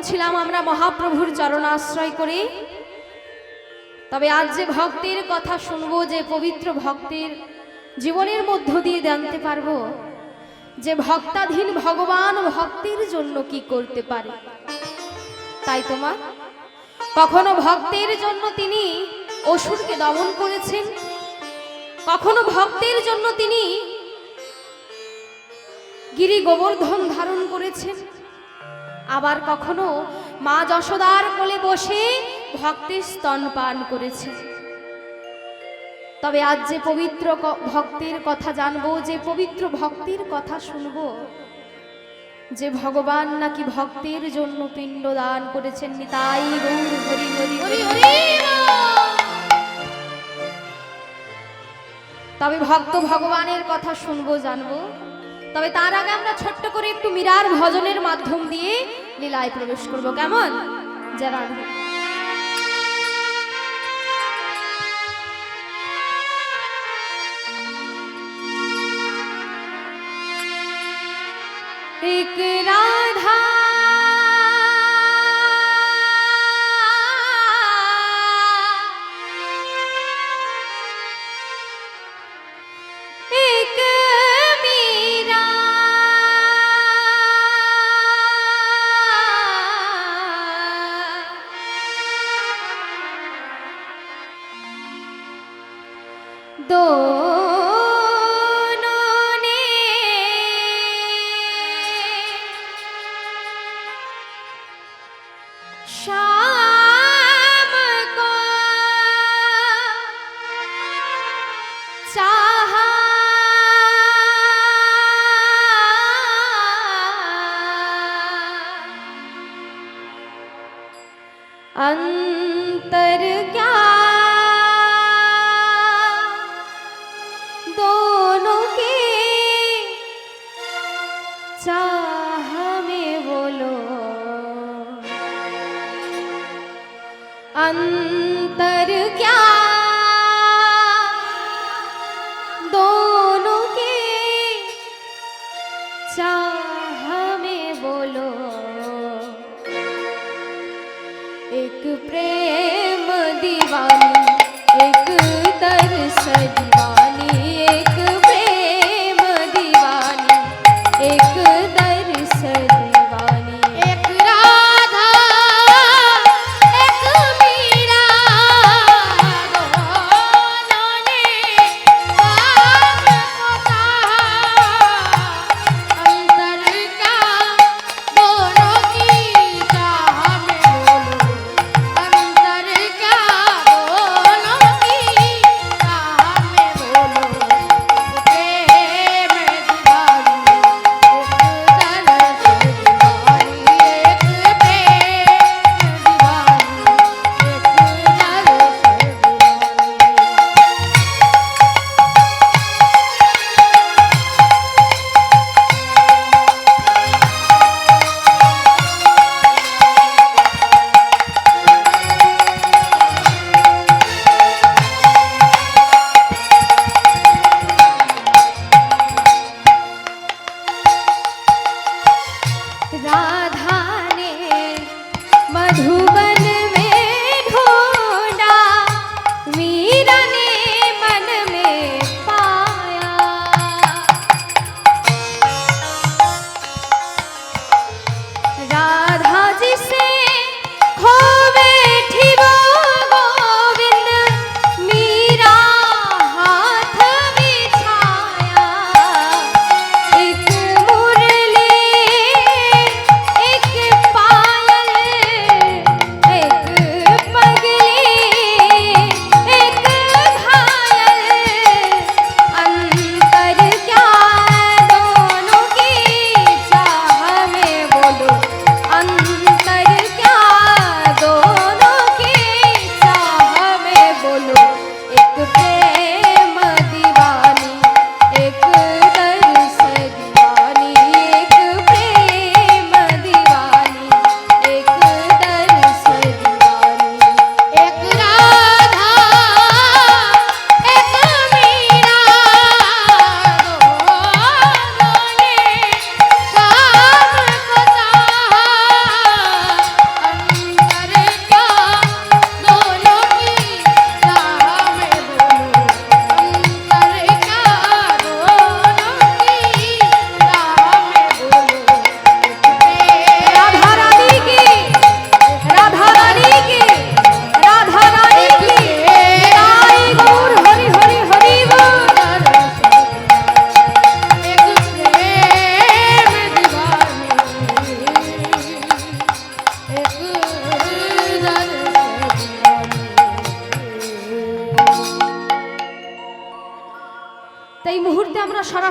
ছিলাম আমরা মহাপ্রভুর চরণাশ্রয় করে। তবে আজ যে ভক্তের কথা শুনবো, যে পবিত্র ভক্তের জীবনের মধ্য দিয়ে জানতে পারবো যে ভক্তাধীন ভগবান ভক্তের জন্য কি করতে পারে। তাই তোমার কখনো ভক্তের জন্য তিনি অসুরকে দমন করেছেন, কখনো ভক্তের জন্য তিনি গিরি গোবর্ধন ধারণ করেছেন, আবার কখনো মা যশোদার কোলে বসে ভক্তের স্তনপান করেছেন। তবে আজ যে পবিত্র ভক্তের কথা জানবো, যে পবিত্র ভক্তের কথা শুনবো, যে ভগবান নাকি ভক্তের জন্য পিণ্ড দান করেছেন। নিতাই গৌর হরি হরি হরি হরি। তবে ভক্ত ভগবানের কথা শুনবো, জানবো। তবে তার আগে আমরা ছোট্ট করে একটু মীরার ভজনের মাধ্যম দিয়ে লীলায় প্রবেশ করব, কেমন? যারা एक राधा एक मीरा, दो शाम को चाहा अंतर क्या दोनों के चाह में बोलो, अंतर क्या दोनों के चाह में बोलो। एक प्रेम दीवानी, एक दर्श दीवानी, एक प्रेम दीवानी, एक दर्श दीवानी, एक राधा एक मीरा, दोनों ने काम को चाहा, अंतर क्या दोनों की चाह में बोलो, अंतर क्या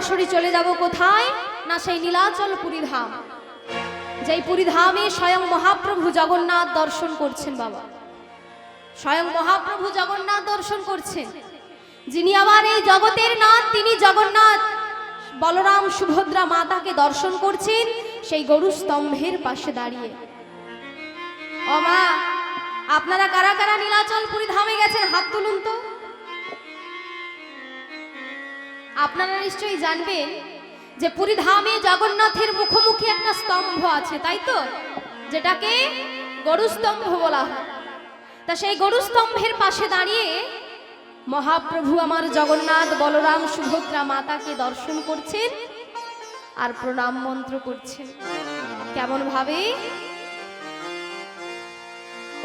সরাসরি চলে যাব কোথায়, না সেই নীলাচল পুরীধাম, যেই পুরীধামে স্বয়ং মহাপ্রভু জগন্নাথ দর্শন করছেন। বাবা স্বয়ং মহাপ্রভু জগন্নাথ দর্শন করছেন, যিনি আমার এই জগতের নাথ, তিনি জগন্নাথ বলরাম সুভদ্রা মাতাকে দর্শন করছেন সেই গরু স্তম্ভের পাশে দাঁড়িয়ে। ও মা, আপনারা কারা কারা নীলাচল পুরীধামে গেছেন হাত তুলুন তো। আপনারা নিশ্চয়ই জানবেন যে পুরীধামে জগন্নাথের মুখোমুখি একটা স্তম্ভ আছে, তাই তো, যেটাকে গরু স্তম্ভ বলা হয়। তা সেই গরু স্তম্ভের পাশে দাঁড়িয়ে মহাপ্রভু আমার জগন্নাথ বলরাম সুভদ্রা মাতাকে দর্শন করছেন আর প্রণাম মন্ত্র করছেন। কেমন ভাবে,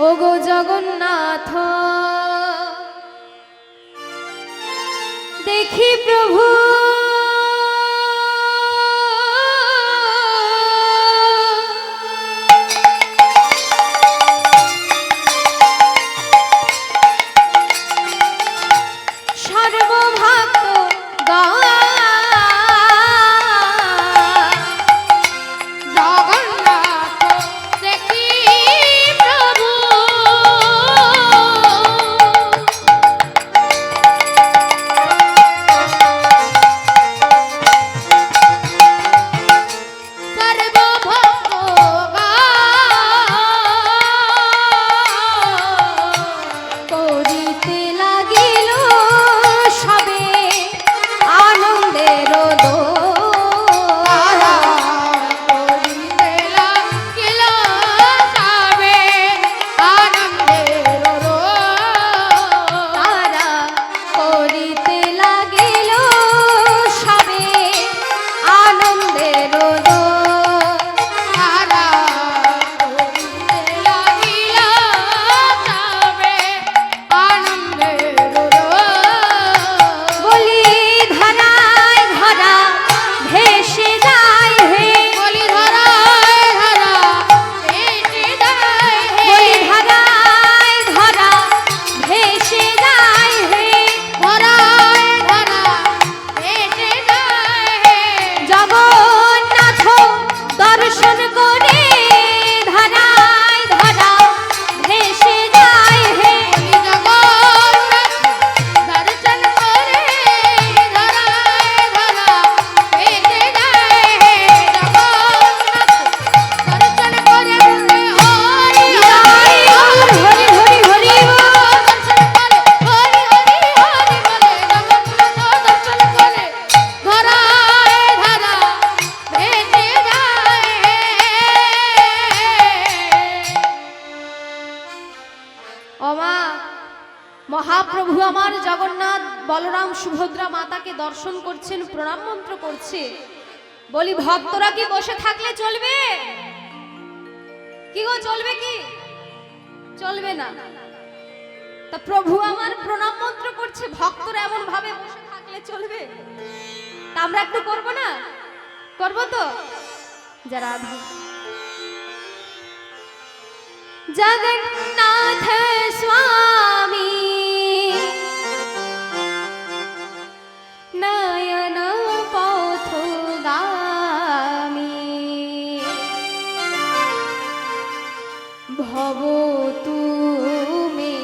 ওগো জগন্নাথ দেখি প্রভু সর্বভক্ত মহাপ্রভু আমার জগন্নাথ বলরাম সুভদ্রা মাতাকে দর্শন করছেন, প্রণাম মন্ত্র করছে। বলি ভক্তরা কি বসে থাকলে চলবে? কি গো, চলবে কি? চলবে না। তা প্রভু আমার প্রণাম মন্ত্র করছে, ভক্তরা এমন ভাবে বসে থাকলে চলবে? তা আমরা একটু করব না? করব তো? যারা জগন্নাথ স্বামী নয়ন পথগামী ভব তুমি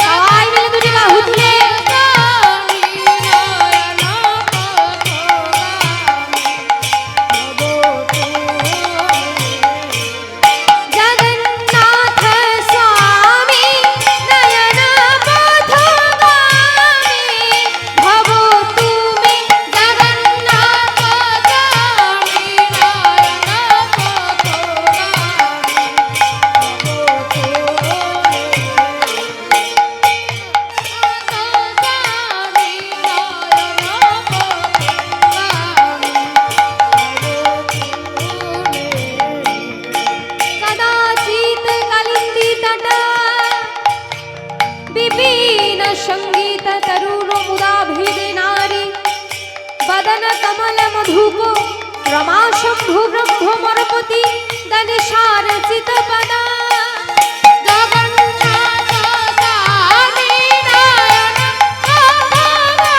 সবাই মিলে দুটি বাহু তুলে संगीत तरुण मुदाभिदे नारी बदन कमल मधुप रमा शंभु ब्रह्म मरपति दनिशार चित पदा जगन्नाथ स्वामी नयन पथगामी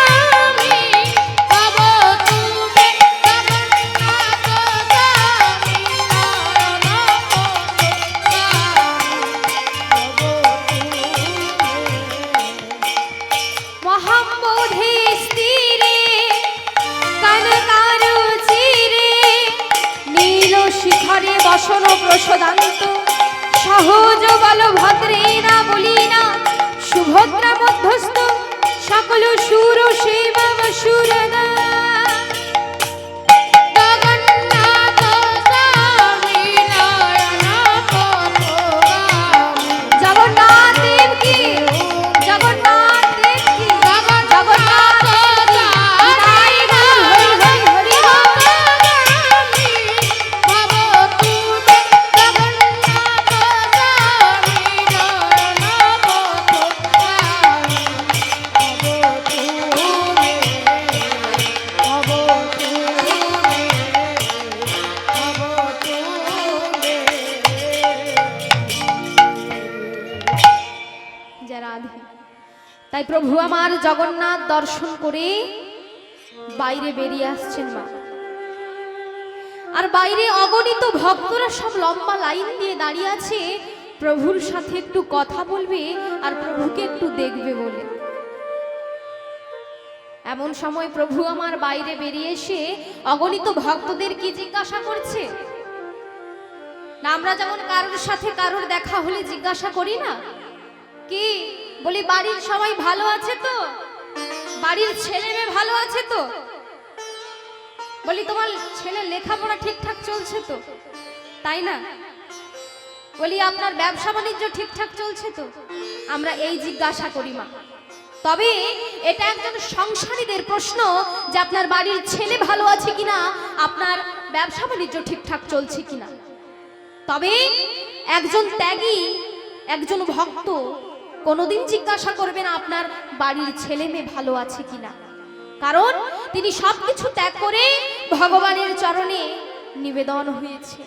যশোদান্ত সহজ বলভদ্রে না বলি না সুভদ্রা মধ্যস্থ সকল সুর সেবা সুরদা তাই প্রভু আমার জগন্নাথ দর্শন করে বাইরে বেরিয়ে আসছেন মা। আর বাইরে অগণিত ভক্তরা সব লম্বা লাইন দিয়ে দাঁড়িয়ে আছে প্রভুর সাথে একটু কথা বলবে আর প্রভুকে একটু দেখবে বলে। এমন সময় প্রভু আমার বাইরে বেরিয়ে এসে অগণিত ভক্তদের কি জিজ্ঞাসা করছে না, আমরা যেমন কারোর সাথে কারোর দেখা হলে জিজ্ঞাসা করি না কি, বলি বাড়ির সবাই ভালো আছে তো, বাড়ির ছেলে মেয়ে ভালো আছে তো, বলি তোমার ছেলে লেখাপড়া ঠিকঠাক চলছে তো, তাই না, বলি আপনার ব্যবসা বাণিজ্য ঠিকঠাক চলছে তো, আমরা এই জিজ্ঞাসা করি মা। তবে এটা একজন সংসারীদের প্রশ্ন যে আপনার বাড়ির ছেলে ভালো আছে কিনা, আপনার ব্যবসা বাণিজ্য ঠিকঠাক চলছে কিনা। তবে একজন ত্যাগী একজন ভক্ত কোনোদিন জিজ্ঞাসা করবেন আপনার বাড়ির ছেলে মেয়ে ভালো আছে কিনা, কারণ তিনি সবকিছু ত্যাগ করে ভগবানের চরণে নিবেদন হয়েছে।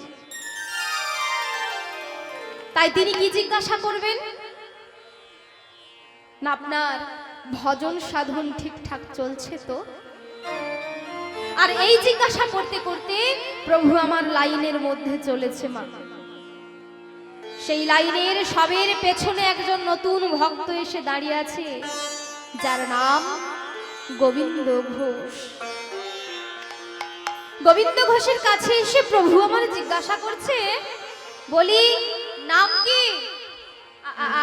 তাই তিনি কি জিজ্ঞাসা করবেন না, আপনার ভজন সাধন ঠিকঠাক চলছে তো। আর এই জিজ্ঞাসা করতে করতে প্রভু আমার লাইনের মধ্যে চলেছে মা। সেই লাইনের সবের পেছনে একজন নতুন ভক্ত এসে দাঁড়িয়ে আছে যার নাম গোবিন্দ ঘোষ। গোবিন্দ ঘোষের কাছে এসে প্রভু আমার জিজ্ঞাসা করছে, বলি নাম কি?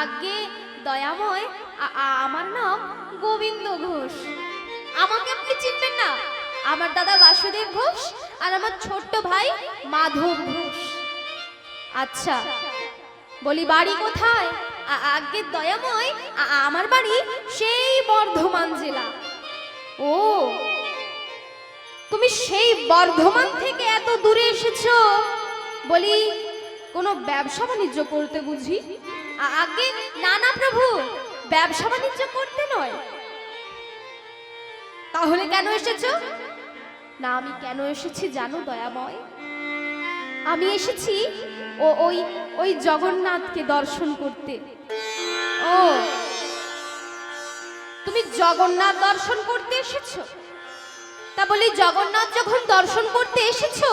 আগে দয়াময়, আমার নাম গোবিন্দ ঘোষ। আমাকে আপনি চিনবেন না? আমার দাদা বাসুদেব ঘোষ আর আমার ছোট্ট ভাই মাধব ঘোষ। আচ্ছা, বলি বাড়ি কোথায়? আগে দয়াময়, আমার বাড়ি সেই বর্ধমান জেলা। ও, তুমি সেই বর্ধমান থেকে এত দূরে এসেছো, বলি কোনো ব্যবসা বাণিজ্য করতে বুঝি? আগে না না প্রভু, ব্যবসা বাণিজ্য করতে নয়। তাহলে কেন এসেছো? না, আমি কেন এসেছি জানো দয়াময়? আমি এসেছি ওই জগন্নাথকে দর্শন করতে। ও, তুমি জগন্নাথ দর্শন করতে এসেছো? তা বলি জগন্নাথ যখন দর্শন করতে এসেছো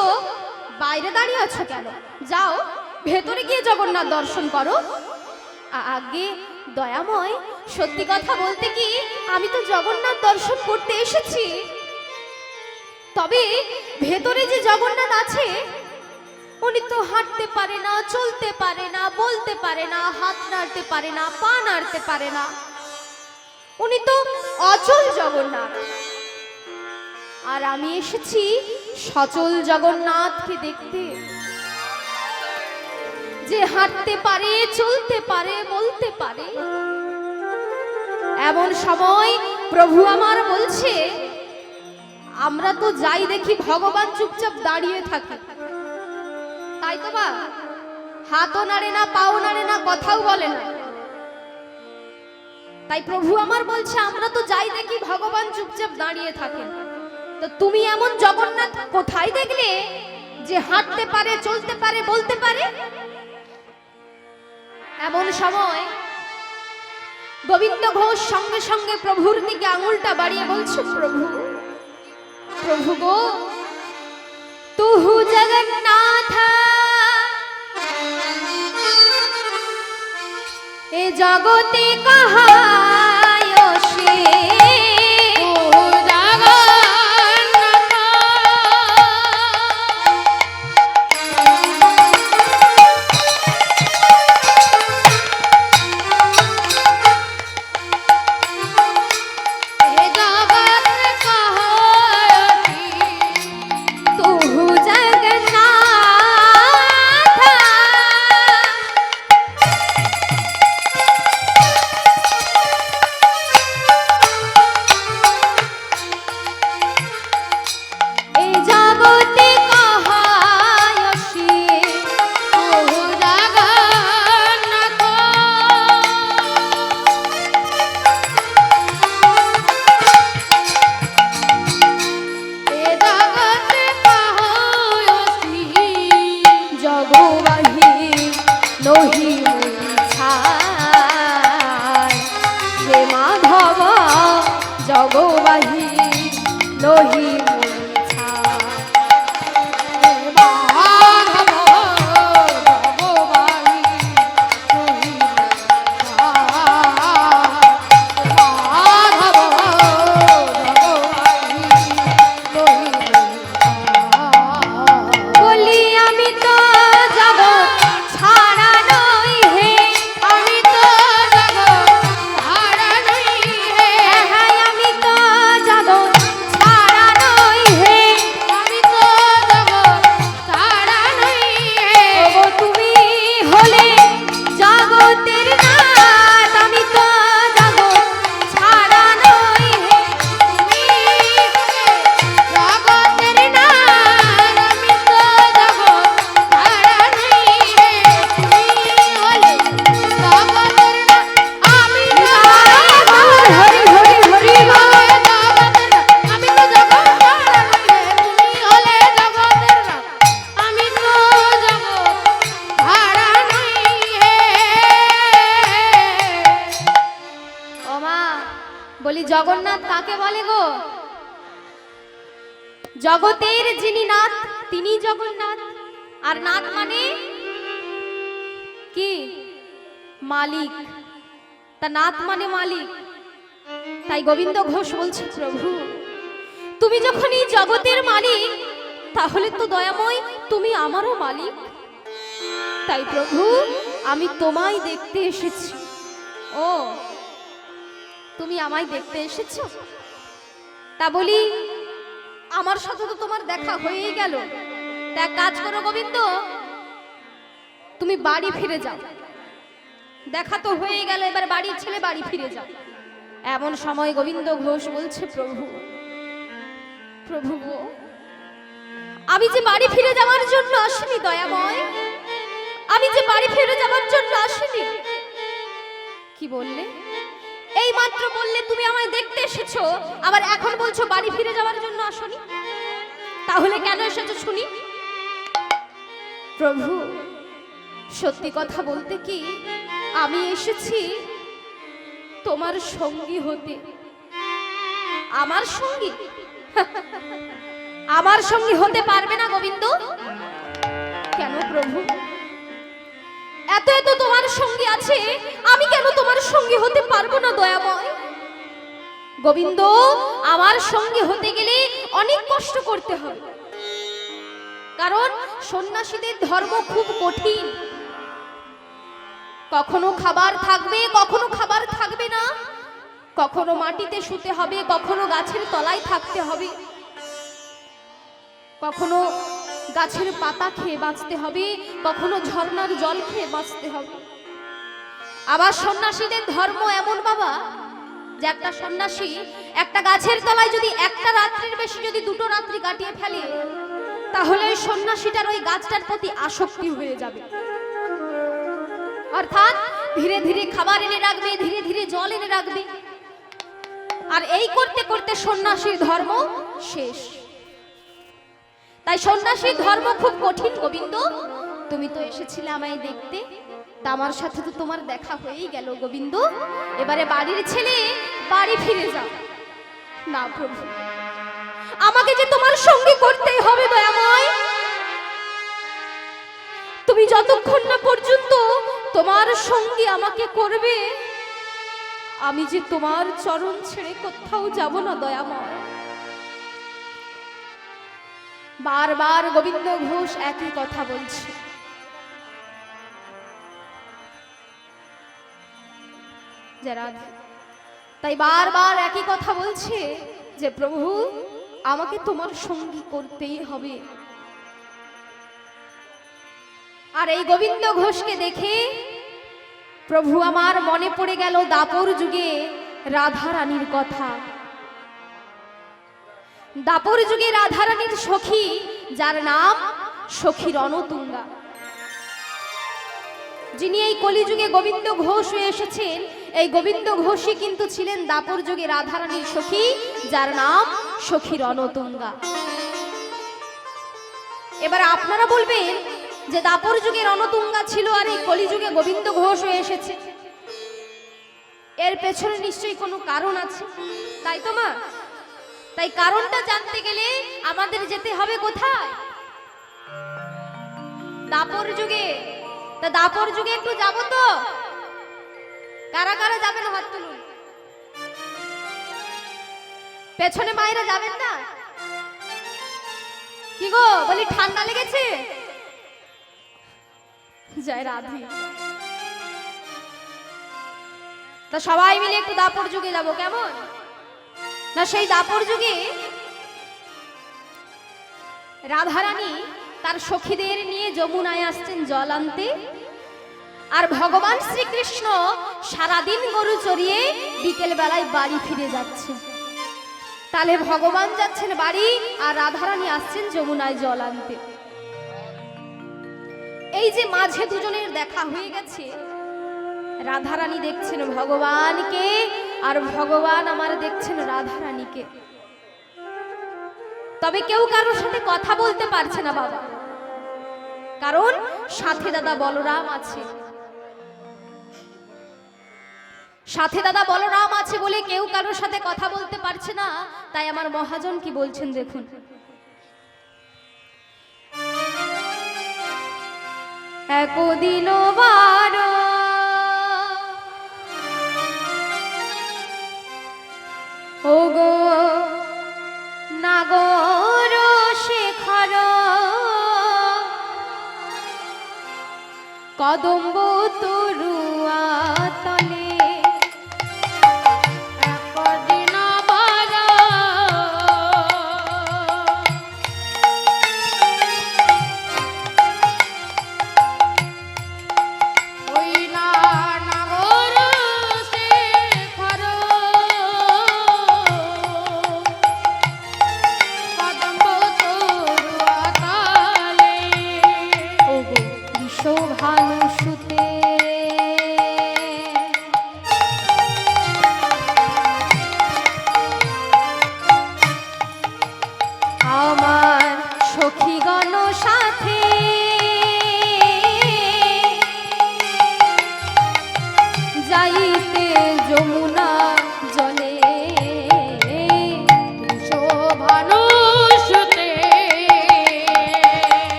বাইরে দাঁড়িয়ে আছো কেন? যাও ভেতরে গিয়ে জগন্নাথ দর্শন করো। আগে দয়াময়, সত্যি কথা বলতে কি আমি তো জগন্নাথ দর্শন করতে এসেছি, তবে ভেতরে যে জগন্নাথ আছে উনি তো হাঁটতে পারে না, চলতে পারে না, বলতে পারে না, হাত নাড়তে পারে না, পা নাড়তে পারে না, উনি তো অচল জগন্নাথ। আর আমি এসেছি সচল জগন্নাথকে দেখতে, যে হাঁটতে পারে, চলতে পারে, বলতে পারে। এমন সময় প্রভু আমার বলছে, আমরা তো যাই দেখি ভগবান চুপচাপ দাঁড়িয়ে থাকে, তাই তো বা হাতও নাড়ে না, পাও নাড়ে না, কথাও বলে না। তাই প্রভু আমার বলছে, আমরা তো যাই দেখি ভগবান চুপচাপ দাঁড়িয়ে থাকেন, তো তুমি এমন জগন্নাথ কোথায় দেখলে যে হাঁটতে পারে, চলতে পারে, বলতে পারে? এমন সময় গোবিন্দ ঘোষ সঙ্গে সঙ্গে প্রভুর দিকে আঙুলটা বাড়িয়ে বলছে, প্রভু, প্রভু গো, তুহু জগন্নাথ এ জগতে কাহায় সে, নহি ছায় হে মাধব জগবাহী নহি জগন্নাথ কাকে বলে গো? জগতের যিনি নাথ তিনি জগন্নাথ। আর নাথ মানে কি? মালিক। তা নাথ মানে মালিক। তাই গোবিন্দ ঘোষ বলছে, প্রভু তুমি যখন এই জগতের মালিক, তাহলে তো দয়াময় তুমি আমারও মালিক। তাই প্রভু আমি তোমায় দেখতে এসেছি। ও তুমি আমায় দেখতে এসেছো? তা বলি আমার সাথে তো তোমার দেখা হয়েই গেল। তা কাজ করো গোবিন্দ, তুমি বাড়ি ফিরে যাও। দেখা তো হয়ে গেল, এবার বাড়ির ছেলে বাড়ি ফিরে যাও। এমন সময় গোবিন্দ ঘোষ বলছে, প্রভু প্রভু গো, আমি যে বাড়ি ফিরে যাওয়ার জন্য আসিনি দয়াময়, আমি যে বাড়ি ফিরে যাওয়ার জন্য আসিনি। কি বললে? এই মাত্র বললে তুমি আমায় দেখতে এসেছো, আবার এখন বলছো বাড়ি ফিরে যাওয়ার জন্য আসনি। তাহলে কেন এসেছো শুনি? প্রভু সত্যি কথা বলতে কি, আমি এসেছি তোমার সঙ্গী হতে। আমার সঙ্গী? আমার সঙ্গী হতে পারবে না গোবিন্দ। কেন প্রভু? এত এত তোমার সঙ্গী আছে, আমি কেন তোমার সঙ্গী হতে পারবো না দয়াময়? গোবিন্দ আমার সঙ্গী হতে গেলে অনেক কষ্ট করতে হবে, কারণ সন্ন্যাসীদের ধর্ম খুব কঠিন। কখনো খাবার থাকবে, কখনো খাবার থাকবে না, কখনো মাটিতে শুতে হবে, কখনো গাছের তলায় থাকতে হবে, কখনো গাছের পাতা খেয়ে বাঁচতে হবে, কখনো ঝর্ণার জল খেয়ে বাঁচতে হবে। আবার সন্ন্যাসীদের ধর্ম এমন বাবা, যে একটা সন্ন্যাসী একটা গাছের তলায় যদি একটা রাত্রির বেশি যদি দুটো রাত্রি কাটিয়ে ফেলে, তাহলে ওই সন্ন্যাসীটার ওই গাছটার প্রতি আসক্তি হয়ে যাবে। অর্থাৎ ধীরে ধীরে খাবার এনে রাখবে, ধীরে ধীরে জল এনে রাখবে, আর এই করতে করতে সন্ন্যাসীর ধর্ম শেষ। তাই সন্ন্যাসীর ধর্ম খুব কঠিন গোবিন্দ। তুমি তো এসেছিলে আমায় দেখতে, তা আমার সাথে তো তোমার দেখা হয়েই গেল গোবিন্দ। এবারে বাড়ির ছেলে বাড়ি ফিরে যাও। না প্রভু, আমাকে যে তোমার সঙ্গে করতেই হবে দয়াময়। তুমি যতক্ষণ না পর্যন্ত তোমার সঙ্গী আমাকে করবে, আমি যে তোমার চরণ ছেড়ে কোথাও যাব না দয়াময়। বারবার গোবিন্দ ঘোষ একই কথা বলছে। তাই বারবার একই কথা বলছে যে প্রভু আমাকে তোমার সঙ্গী করতেই হবে। আর এই গোবিন্দ ঘোষকে দেখে প্রভু আমার মনে পড়ে গেল দাপর যুগে রাধা রানীর কথা। দাপর যুগে রাধা রানীর সখী, যার নাম সখী রণতুঙ্গা, যিনি এই কলিযুগে গোবিন্দ ঘোষ হয়ে এসেছেন, এই গোবিন্দ ঘোষই কিন্তু ছিলেন দাপর যুগে রাধা রানীর সখী, যার নাম সখী রণতুঙ্গা। এবার আপনারা বলবেন যে দাপর যুগে রণতুঙ্গা ছিল আর এই কলিযুগে গোবিন্দ ঘোষ হয়ে এসেছে, এর পেছনে নিশ্চয়ই কোনো কারণ আছে, তাই তো মা? তাই কারণটা জানতে গেলে আমাদের যেতে হবে কোথায়? দাপর যুগে। তা দাপর যুগে একটু যাবো তো? কারা কারা যাবেন হাত তুলুন। পেছনে মায়েরা যাবেন না? কি গো বলি, ঠান্ডা লেগেছে? জয় রাধে। তা সবাই মিলে একটু দাপর যুগে যাব, কেমন? না সেই দাপর যুগে রাধারানী তার সখীদের নিয়ে যমুনায় আসছেন জল আনতে, আর ভগবান শ্রীকৃষ্ণ সারাদিন গরু চড়িয়ে বিকেল বেলায় বাড়ি ফিরে যাচ্ছে। তাহলে ভগবান যাচ্ছেন বাড়ি আর রাধারানী আসছেন যমুনায় জল আনতে। এই যে মাঝে দুজনের দেখা হয়ে গেছে, রাধারানী দেখছেন ভগবানকে আর ভগবান আমার দেখছেন রাধারানীকে। তবে কেউ কারোর সাথে কথা বলতে পারছে না বাবা, কারণ সাথে দাদা বলরাম আছে। সাথে দাদা বলরাম আছে বলে কেউ কারোর সাথে কথা বলতে পারছে না। তাই আমার মহাজন কি বলছেন দেখুন। একদিন বার ওগো নাগর শেখর কদম্ব তরুয়া তলে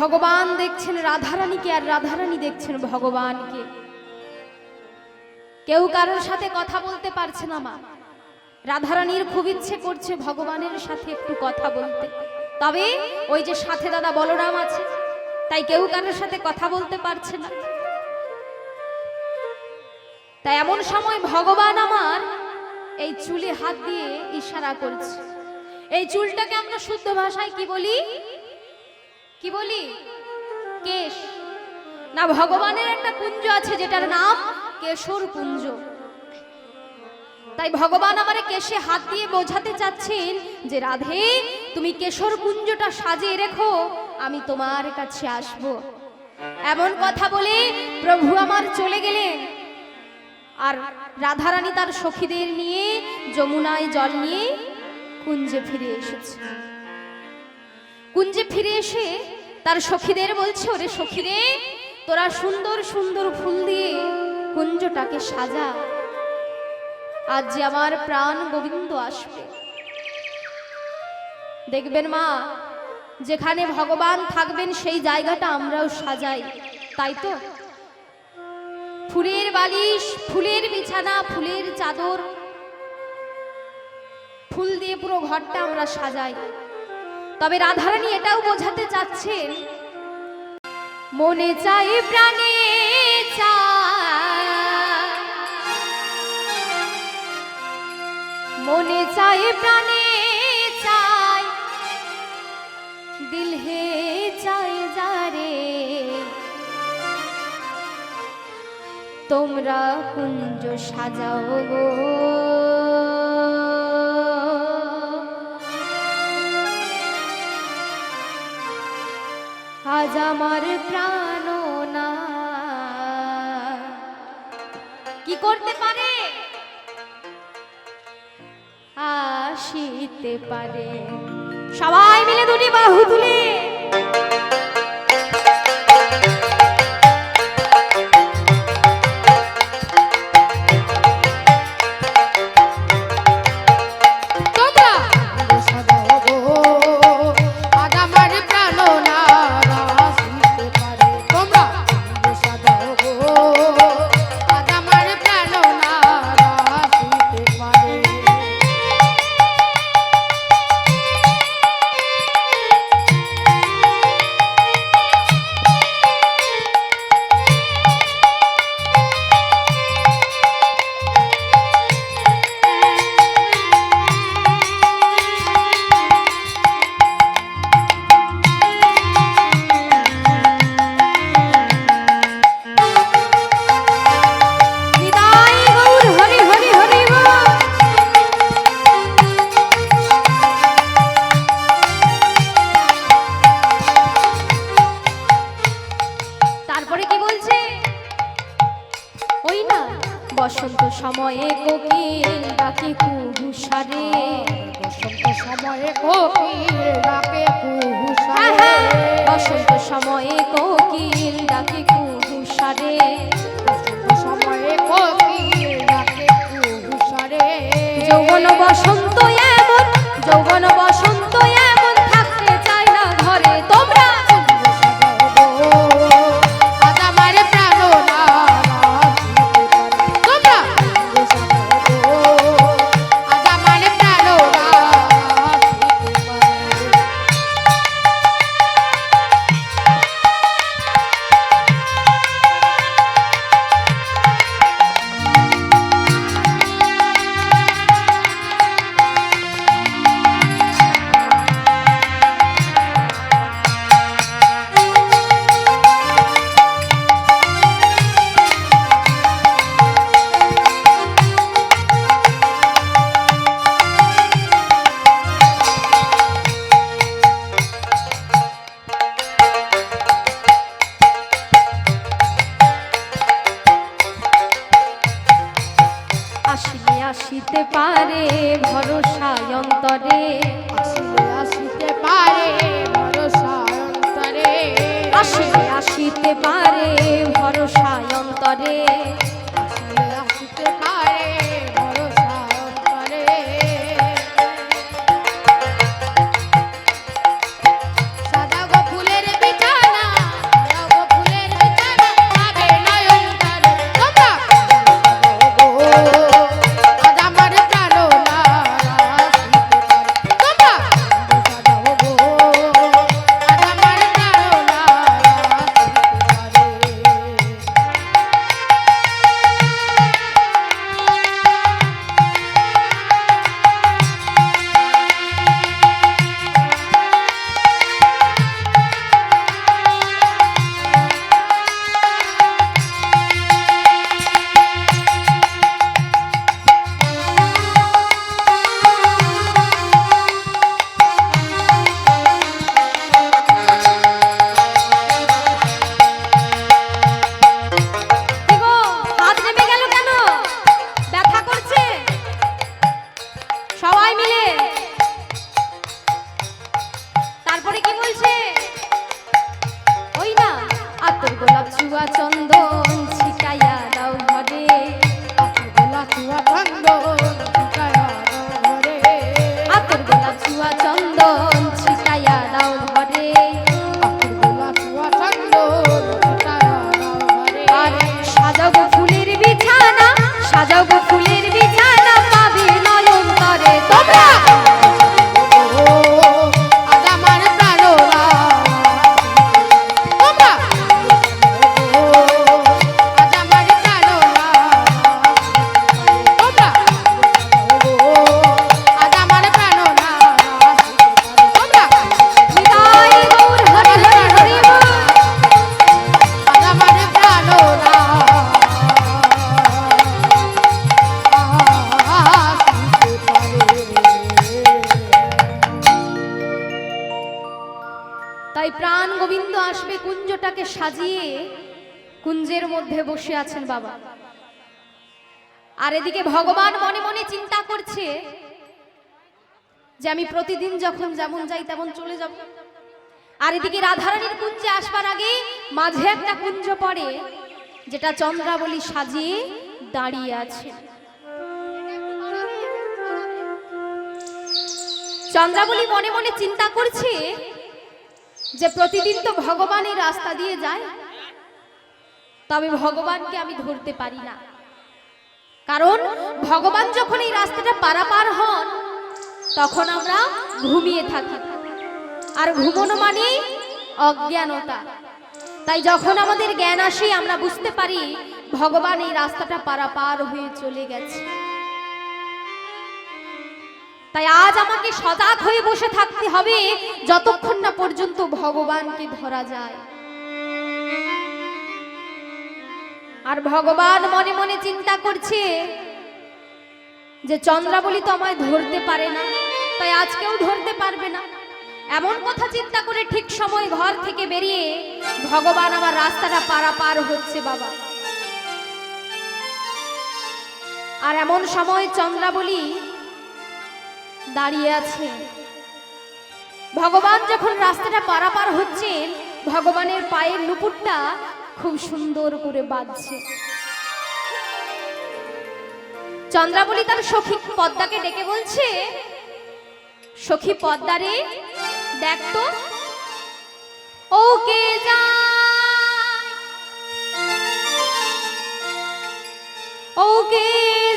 ভগবান দেখছেন রাধারানীকে আর রাধারানী দেখছেন ভগবানকে। কেউ কারোর সাথে কথা বলতে পারছে না মা। রাধারানীর খুব ইচ্ছে করছে ভগবানের সাথে একটু কথা বলতে, তবে ওই যে সাথে দাদা বলরাম আছে, তাই কেউ কারোর সাথে কথা বলতে পারছে না। তাই এমন সময় ভগবান আমার এই চুলে হাত দিয়ে ইশারা করছে। এই চুলটাকে আমরা শুদ্ধ ভাষায় কি বলি? কি বলি? কেশ। না, ভগবানের একটা কুঞ্জ আছে যেটার নাম কেশর কুঞ্জ। তাই ভগবান আমারে কেশে হাত দিয়ে বোঝাতে চাচ্ছেন যে রাধে, তুমি কেশর কুঞ্জটা সাজিয়ে রেখো, আমি তোমার কাছে আসব। এমন কথা বলে প্রভু আমার চলে গেলেন, আর রাধারানী তার সখীদের নিয়ে যমুনায় জল নিয়ে কুঞ্জে ফিরে এসেছে। কুঞ্জে ফিরে এসে তার সখীদের বলছে, ওরে সখীরে, তোরা সুন্দর সুন্দর ফুল দিয়ে কুঞ্জটাকে সাজা, আজ যে আমার প্রাণ গোবিন্দ আসবে। দেখবেন মা, যেখানে ভগবান থাকবেন সেই জায়গাটা আমরাও সাজাই, তাই তো? ফুলের বালিশ, ফুলের বিছানা, ফুলের চাদর, ফুল দিয়ে পুরো ঘরটা আমরা সাজাই। তবে রাধারানী এটাও বোঝাতে চাচ্ছেন, মনে চাই প্রাণে চায়, মনে চাই প্রাণে চাই, দিল হে চাই যারে, তোমরা কুঞ্জ সাজাও গো। আজ আমার প্রাণ না কি করতে পারে, আসিতে পারে। সবাই মিলে দুটি বাহু তুলে বসন্ত সময়ে কোকিল ডাকে কুহুসারে, বসন্ত সময়ে কোকিল ডাকে কুহুসারে, বসন্ত সময়ে কোকিল ডাকে কুহুসারে, বসন্ত সময়ে কোকিল ডাকে কুহুসারে। যৌবন বসন্ত এমন, যৌবন বসন্ত এমন, থাকতে চাই না ঘরে তোমরা আসিলে আসিতে পারে ভরসা অন্তরে, আসিলে আসিতে পারে ভরসা অন্তরে, আসিলে আসিতে পারে ভরসা অন্তরে, আসিলে আসিতে পারে ভরসা অন্তরে। সাদা গো ফুলের বিছানা, সাদা গো ফুলের বিছানা, পাবে নয়ন তারে। তোমরা আজ আমার প্রাণ না আসিতে পারে। তোমরা সাদা গো আজ আমার প্রাণ না আসিতে পারে। ছুয়া চন্দন ছিটাইয়া দাও ঘরে, আতর গোলাপ ছুয়া চন্দন ছিটাইয়া দাও ঘরে, আতর গোলাপ ছুয়া চন্দন ছিটাইয়া দাও ঘরে। আতর গোলাপ ছুয়া চন্দন ছিটাইয়া দাও ঘরে। আর সাজাবো ফুলের বিছানা, সাজাবো ফুলের বিছানা, পাবে নয়ন তরে তোমরা। ও আজ আমার প্রাণরা, তোমরা ও আজ আমার প্রাণরা, তোমরা ও আজ আমার প্রাণরা, তোমরা নিতাই গৌর হরি হরি হরি বল। আজ আমার প্রাণরা তাই প্রাণ গোবিন্দ আসবে কুঞ্জটাকে সাজিয়ে, কুঞ্জের মধ্যে বসে আছেন বাবা। আর এদিকে ভগবান মনে মনে চিন্তা করছে যে আমি প্রতিদিন যখন যেমন যাই তেমন চলে যাব। আর এদিকে রাধারানীর কুঞ্জে আসবার আগে মাঝে একটা কুঞ্জ পড়ে, যেটা চন্দ্রাবলী সাজিয়ে দাঁড়িয়ে আছে। চন্দ্রাবলী মনে মনে চিন্তা করছে যে প্রতিদিন তো ভগবানের রাস্তা দিয়ে যায়, তবে ভগবানকে আমি ধরতে পারি না। কারণ ভগবান যখন এই রাস্তাটা পারাপার হন তখন আমরা ঘুমিয়ে থাকি, আর ঘুমোনো মানে অজ্ঞানতা। তাই যখন আমাদের জ্ঞান আসে আমরা বুঝতে পারি ভগবান এই রাস্তাটা পারাপার হয়ে চলে গেছে। তাই আজ আমাকে সজাগ হয়ে বসে থাকতে হবে যতক্ষণ না পর্যন্ত ভগবানকে ধরা যায়। আর ভগবান মনে মনে চিন্তা করছে যে চন্দ্রাবলী তো আমায় ধরতে পারে না, তাই আজকেও ধরতে পারবে না। এমন কথা চিন্তা করে ঠিক সময় ঘর থেকে বেরিয়ে ভগবান আমার রাস্তাটা পারাপার হচ্ছে বাবা। আর এমন সময় চন্দ্রাবলী দাঁড়িয়ে আছে। ভগবান যখন রাস্তাটা পারাপার হচ্ছেন, ভগবানের পায়ের নুপুরটা খুব সুন্দর করে বাজছে। চন্দ্রাবলী তার সখী পদ্মাকে ডেকে বলছে, সখী পদ্মা রে, দেখ তো ওকে যায়, ওকে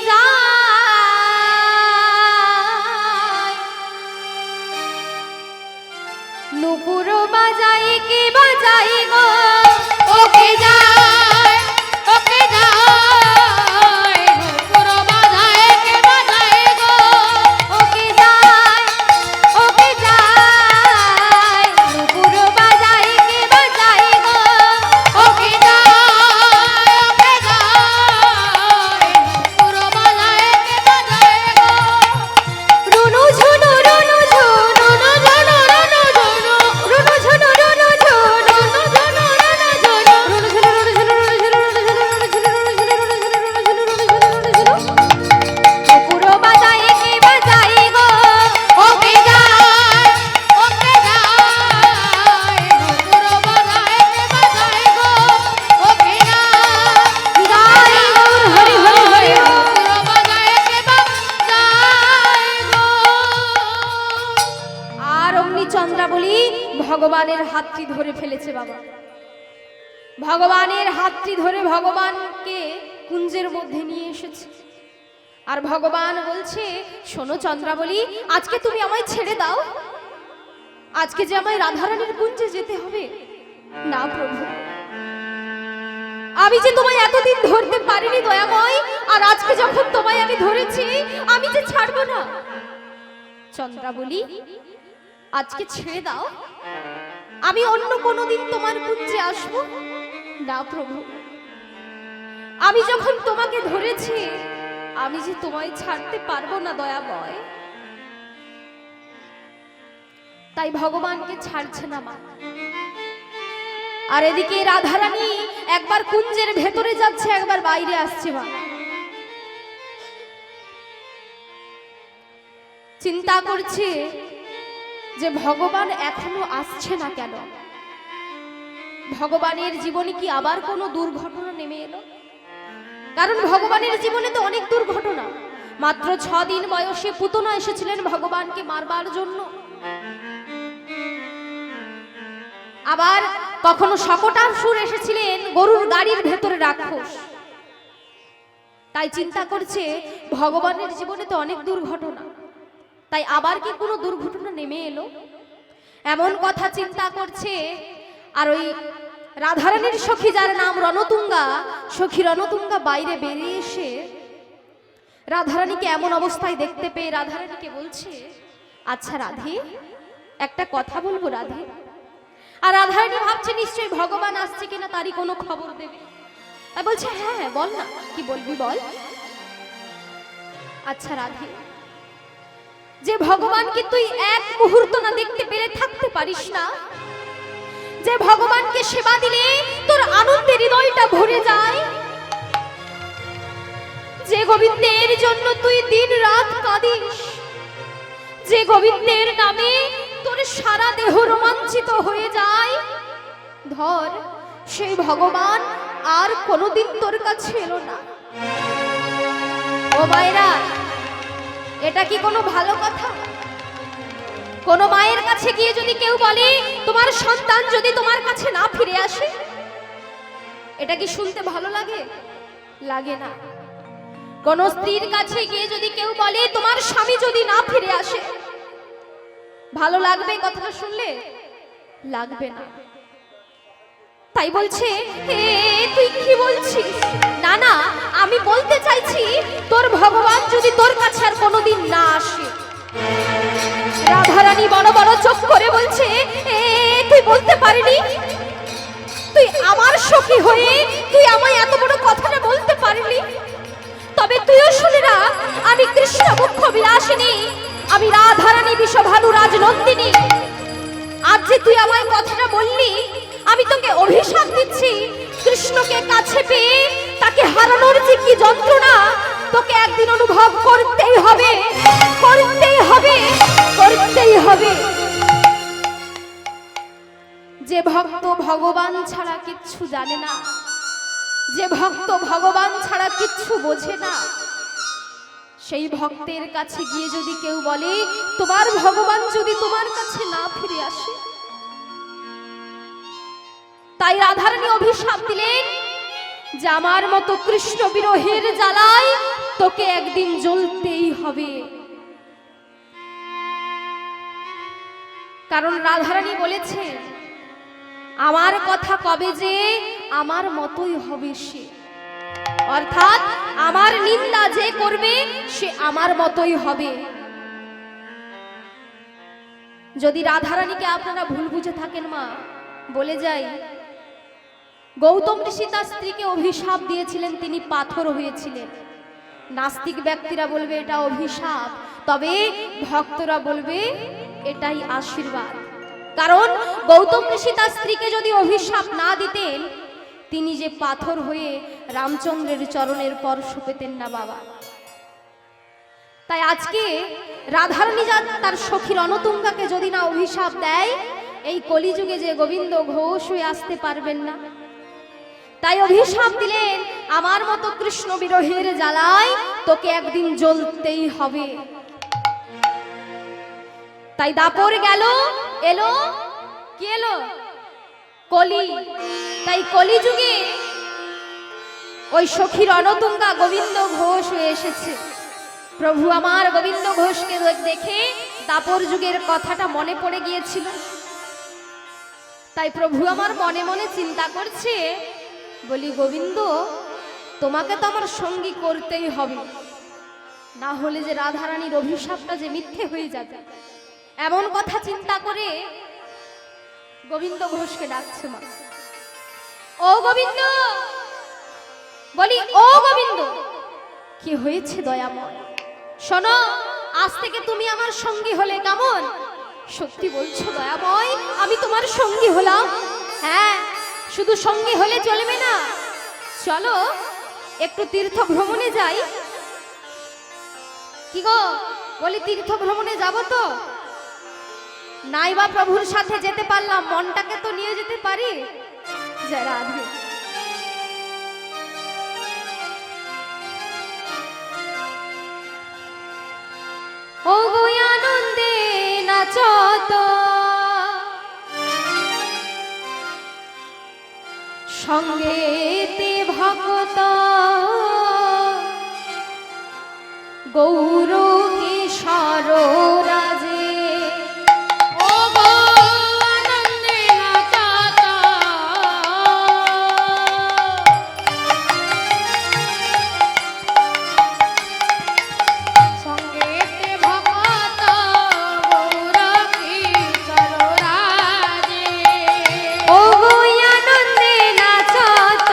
যায়, নুপুর বাজাই কে বাজাই গো, ওকে যায়, ওকে যায়, নুপুর বাজায় কে বাজায় গো, ওকে যায়, ওকে যায়, নুপুর বাজাই কে বাজাই গো, ওকে যায়, ওকে যায়, নুপুর বাজায় কে বাজায় গো, রুনু ঝুনু রুনু ঝুনু রুনু ঝুনু রুনু ঝুনু, রুনু ঝুনু রুনু ঝুনু রুনু ঝুনু রুনু ঝুনু, পুরো বাজায় কে বাজাই গো, ওকে যায়, ওকে যায়, নুপুর বাজায় কে বাজায় গো, ওকে যায়, নিতাই গৌর হরি হরি হরি বল। নুপুর বাজায় কে বাজায় গো। আর অমনি চন্দ্রাবলী ভগবানের হাতটি ধরে ফেলেছে বাবা। ভগবানের হাতটি ধরে ভগবানকে কুঞ্জের মধ্যে নিয়ে এসেছে। আর ভগবান বলছে, শোনো চন্দ্রাবলী, আজকে তুমি আমায় ছেড়ে দাও। আজকে যে আমায় রাধারানীর কুঞ্জে যেতে হবে। না প্রভু, আমি যে তোমায় এতদিন ধরতে পারিনি দয়াময়, আর আজকে যখন তোমায় আমি ধরেছি আমি যে ছাড়বো না। চন্দ্রাবলী, আজকে ছেড়ে দাও, আমি অন্য কোনো দিন তোমার কুঞ্জে আসবো। না প্রভু, আমি যখন তোমাকে ধরেছি আমি যে তোমায় ছাড়তে পারবো না দয়াময়। তাই ভগবানকে ছাড়ছে না মা। আর এদিকে রাধারানী একবার কুঞ্জের ভেতরে যাচ্ছে, একবার বাইরে আসছে মা। চিন্তা করছে যে ভগবান এখনো আসছে না কেন। ভগবানের জীবনে কি আবার কোনো দুর্ঘটনা নেমে এলো? কারণ ভগবানের জীবনে তো অনেক দুর্ঘটনা। মাত্র 6 দিন বয়সে পুতনা এসেছিলেন ভগবানকে মারবার জন্য। আবার কখনো শকটাসুর এসেছিলেন গরুর গাড়ির ভেতরে রাক্ষস। তাই চিন্তা করছে ভগবানের জীবনে তো অনেক দুর্ঘটনা, তাই আবার কি কোনো দুর্ঘটনা নেমে এলো? এমন কথা চিন্তা করছে। আর ওই রাধারানীর সখী, যার নাম রণতুঙ্গা, সখী রণতুঙ্গা বাইরে বেরিয়ে এসে রাধারানীকে এমন অবস্থায় দেখতে পেয়ে রাধারানীকে বলছে, আচ্ছা রাধে, একটা কথা বলবো রাধে। আর রাধারানী ভাবছে নিশ্চয়ই ভগবান আসছে কিনা তারই কোনো খবর দেবে। তাই বলছে, হ্যাঁ বল না, কি বলবি বল। আচ্ছা রাধে, যে ভগবানকে তুই এক মুহূর্ত না দেখতে পেলে থাকতে পারিস না, যে ভগবানকে সেবা দিলে তোর আনন্দে হৃদয়টা ভরে যায়, যে গোবিন্দের জন্য তুই দিন রাত কাঁদিস, যে গোবিন্দের নামে তোর সারা দেহ রোমাঞ্চিত হয়ে যায়, ধর সেই ভগবান আর কোনোদিন তোর কাছে এলো না। ও মায়েরা, এটা কি কোনো ভালো কথা? কোন মায়ের কাছে গিয়ে যদি কেউ বলে তোমার সন্তান যদি তোমার কাছে না ফিরে আসে, এটা কি শুনতে ভালো লাগে? লাগে না। কোন স্ত্রীর কাছে গিয়ে যদি কেউ বলে তোমার স্বামী যদি না ফিরে আসে, ভালো লাগবে কথাটা শুনলে? লাগবে না। তাই বলছে, তুই কি বলছিস? না না, আমি বলতে চাইছি তোর ভগবান যদি তোর কাছে আর কোনোদিন না আসে। রাধারানী বড় বড় চোখ করে বলছে, তুই বলতে পারিনি? তুই আমার সখী হয়ে তুই আমায় এত বড় কথাটা বলতে পারলি? তবে তুইও শুনে না, আমি কৃষ্ণ মুখ্য বিলাসিনী, আমি রাধারানী বিষভানু রাজনন্দিনী। আজ যে তুই আমায় কথাটা বললি, আমি তোকে অভিশাপ দিচ্ছি। কৃষ্ণকে কাছে পেয়ে তাকে হারানোর যে কি যন্ত্রণা তোকে একদিন অনুভব করতেই হবে, করতেই হবে, করতেই হবে। যে ভক্ত ভগবান ছাড়া কিচ্ছু জানে না, যে ভক্ত ভগবান ছাড়া কিচ্ছু বোঝে না, সেই ভক্তের কাছে গিয়ে যদি কেউ বলে তোমার ভগবান যদি তোমার কাছে না ফিরে আসে, তাই রাধারানী অভিশাপ দিলেন যে আমার মতো কৃষ্ণ বিরহের জ্বালায় তোকে একদিন জ্বলতেই হবে। কারণ রাধারানী বলেছে আমার কথা কবে যে আমার মতোই হবে সে, অর্থাৎ আমার নিন্দা যে করবে সে আমার মতোই হবে। যদি রাধারানীকে আপনারা ভুল বুঝে থাকেন মা, বলে যাই, গৌতম ঋষি তার স্ত্রীকে অভিশাপ দিয়েছিলেন, তিনি পাথর হয়েছিলেন। নাস্তিক ব্যক্তিরা বলবে এটা অভিশাপ, তবে ভক্তরা বলবে এটাই আশীর্বাদ। কারণ গৌতম ঋষি তার স্ত্রীকে যদি অভিশাপ না দিতেন, তিনি যে পাথর হয়ে রামচন্দ্রের চরণের স্পর্শ পেতেন না বাবা। তাই আজকে রাধারানী তার সখী রণতুঙ্গাকে যদি না অভিশাপ দেয়, এই কলিযুগে যে গোবিন্দ ঘোষ হয়ে আসতে পারবেন না। তাই অভিশাপ দিলেন আমার মতো কৃষ্ণ বিরহের জ্বালায় তোকে একদিন জ্বলতেই হবে। তাই দাপর গেল, এলো কি এলো? কলি। তাই কলি যুগে ওই সখী রণতুঙ্গা গোবিন্দ ঘোষ হয়ে এসেছে। প্রভু আমার গোবিন্দ ঘোষকে দেখে দাপর যুগের কথাটা মনে পড়ে গিয়েছিল। তাই প্রভু আমার মনে মনে চিন্তা করছে, বলি গোবিন্দ তোমাকে তো আমার সঙ্গী করতেই হবে, না হলে যে রাধারানীর অভিশাপটা যে মিথ্যে হয়ে যাবে। এমন কথা চিন্তা করে গোবিন্দ ঘোষকে ডাকছে মা। ও গোবিন্দ, বলি ও গোবিন্দ, কি হয়েছে দয়াময়? শোনো, আজ থেকে তুমি আমার সঙ্গী হলে কেমন? সত্যি বলছো দয়াময়, আমি তোমার সঙ্গী হলাম? হ্যাঁ, শুধু সঙ্গী হলে চলবে না, চলো একটু তীর্থ ভ্রমণে যাই। কি গো, বলি তীর্থ ভ্রমণে যাব তো? নাই বা প্রভুর সাথে যেতে পারলাম, মনটাকে তো নিয়ে যেতে পারি। জয় রাধে। ও গো আনন্দে নাচত সঙ্গেতে ভক্ত গৌর কিশোর রাজে। ও গো আনন্দে নাচত সঙ্গেতে ভক্ত গৌর কিশোর রাজে। ও গো আনন্দে নাচত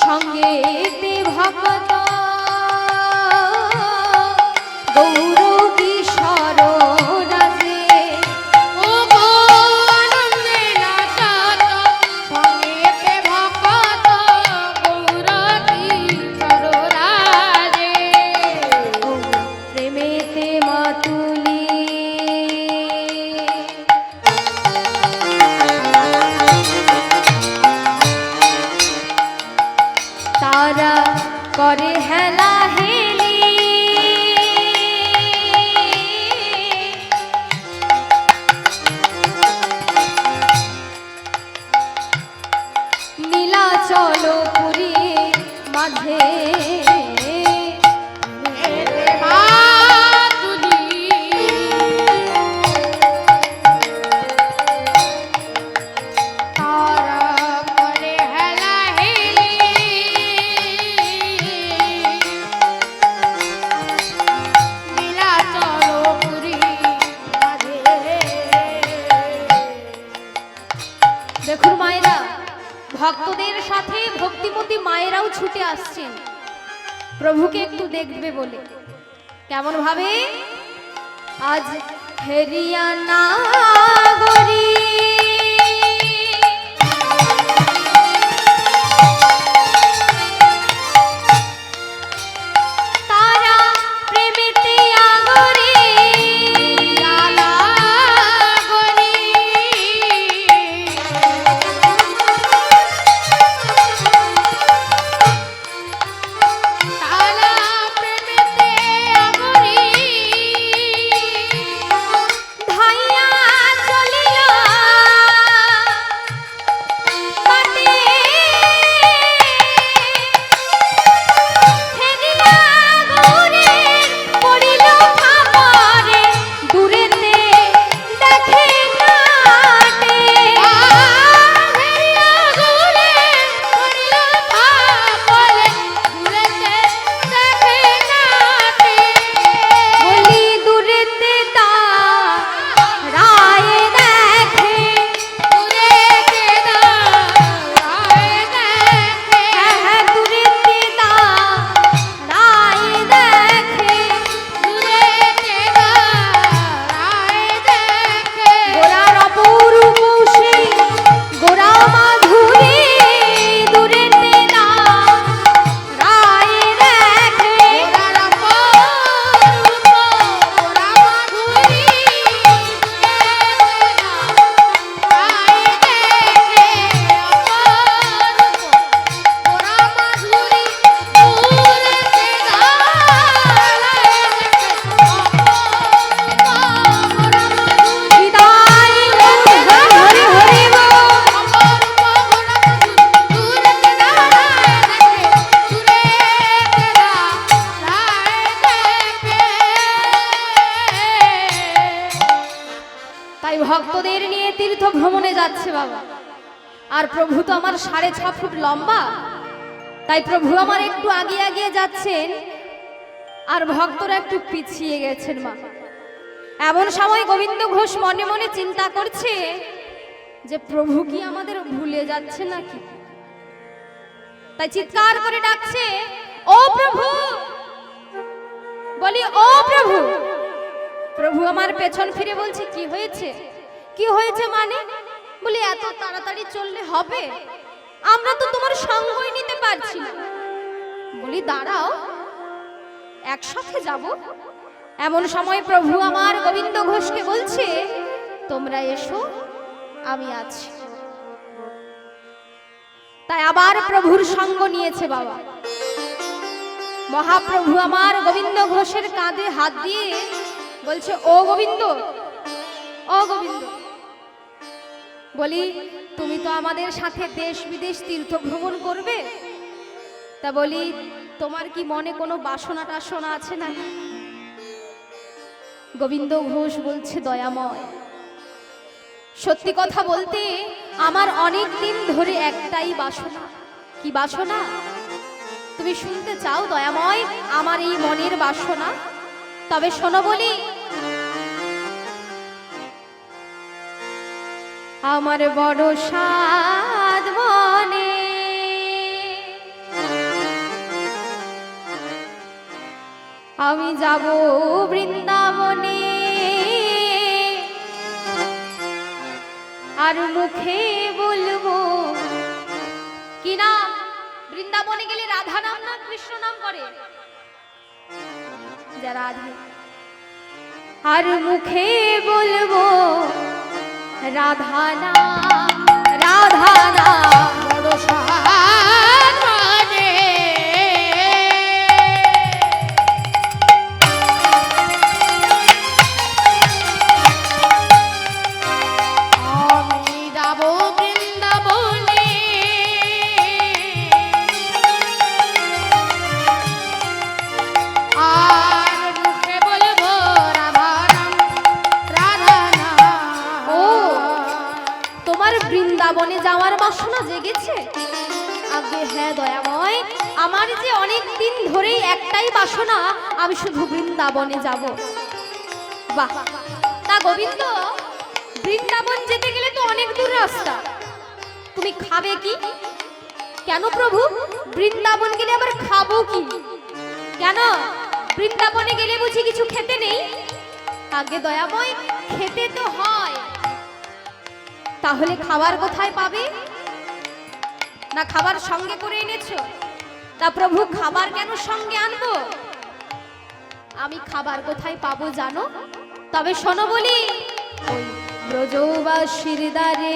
সঙ্গেতে ভক্ত গৌর কিশোর রাজে। ও গো আনন্দে নাচত সঙ্গেতে ভক্ত গৌর কিশোর রাজে। ও গো প্রেমেতে মাতুলি তারা করে হেলা হেলি নীলাচল পুরী মাঝে এতে মাতুলি তারা করে হেলা হেলি নীলাচল পুরী মাঝে। দেখুন মায়েরা, ভক্তদের সাথে ভক্তিমতী মায়েরাও ছুটে আসছেন প্রভুকে একটু দেখবে বলে। কেমন ভাবে? আজ হেরিয়া নাগরী তারা প্রেমেতে আগরে লালা গরি তালা প্রেমেতে আগরি ধাইয়া চলিল বাটে হেরিয়া গৌরের পড়িল খামরে দূরেতে দেখে নাটে। হেরিয়া গুলে পড়িল ভাবলে দূরেতে দেখে নাটে। বলি দূরেতে তা রায় দেখে দূরেতে দাঁড়ায় দেখে। হ্যাঁ দূরেতে তা রায় দেখে দূরেতে দাঁড়ায় দেখে। গোরার অপরূপ সেই গোরা মাধুরী দূরেতে তা রায় দেখে গোরার অপরূপ গোরা মাধুরী দূরেতে বিদায় হরে হরে বল। তাই ভক্তদের নিয়ে তীর্থ ভ্রমণে যাচ্ছে বাবা। আর প্রভু তো আমার 6.5 ফুট লম্বা, তাই প্রভু আমার একটু আগিয়ে আগিয়ে যাচ্ছেন আর ভক্তরা একটু পিছিয়ে গেছেন মা। এমন সময় গোবিন্দ ঘোষ মনে মনে চিন্তা করছে যে প্রভু কি আমাদের ভুলে যাচ্ছে নাকি। তাই চিৎকার করে ডাকছে, ও প্রভু। বলি, ও প্রভু। প্রভু আমার পেছন ফিরে বলছে, কি হয়েছে? কি হয়েছে মানে? বলি, এত তাড়াতাড়ি চললে হবে? আমরা তো তোমার সঙ্গই নিতে পারছি না। বলি, দাঁড়াও, একসাথে যাব। এমন সময় প্রভু আমার গোবিন্দ ঘোষকে বলছে, তোমরা এসো, আমি আছি। তাই আবার প্রভুর সঙ্গ নিয়েছে বাবা। মহাপ্রভু আমার গোবিন্দ ঘোষের কাঁধে হাত দিয়ে বলছে, ও গোবিন্দ, ও গোবিন্দ, বলি তুমি তো আমাদের সাথে দেশ বিদেশ তীর্থ ভ্রমণ করবে, তা বলি তোমার কি মনে কোনো বাসনা টাসনা আছে না? গোবিন্দ ঘোষ বলছে, দয়াময়, সত্যি কথা বলতে আমার অনেক দিন ধরে একটাই বাসনা। কি বাসনা? তুমি শুনতে চাও দয়াময় আমার এই মনের বাসনা? তবে শোনো বলি, আমার বড় সাধ মনে, আমি যাব বৃন্দাবনে, আর মুখে বলবো কি নাম? বৃন্দাবনে গেলে রাধা নাম না কৃষ্ণ নাম করে? যা রাধে। আর মুখে বলবো রাধা নাম, রাধা নাম। বড় সাধ মনে, আমি যাব বৃন্দাবনে, আর মুখে বলবো রাধা নাম, রাধা নাম। ও, তোমার বৃন্দাবনে যাওয়ার বাসনা জেগেছে? আগে হ্যাঁ দয়াময়, আমার যে অনেক দিন ধরেই একটাই বাসনা, আমি শুধু বৃন্দাবনে যাব। বাহ, তা গোবিন্দ, বৃন্দাবন যেতে গেলে তো অনেক দূর রাস্তা, তুমি খাবে কি? কেন প্রভু, বৃন্দাবন গেলে আবার খাবো কি? কেন, বৃন্দাবনে গেলে বুঝি কিছু খেতে নেই? আগে দয়াময়, খেতে তো হয়, তাহলে খাবার কোথায় পাবে? না খাবার সঙ্গে করে এনেছো? তা প্রভু খাবার কেন সঙ্গে আনবো? আমি খাবার কোথায় পাবো জানো? তবে শোনো বলি, ওই ব্রজবাসীর দ্বারে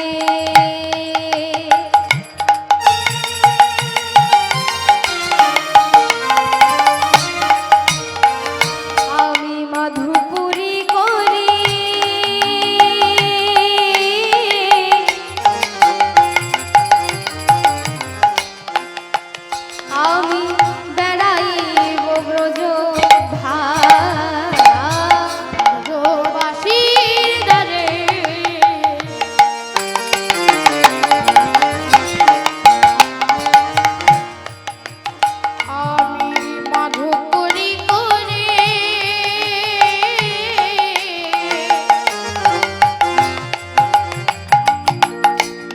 আমি মধুপুরি করি, আমি বেড়াইব ব্রজ ব্রজবাসীর দ্বারে, আমি মধুপুরি করে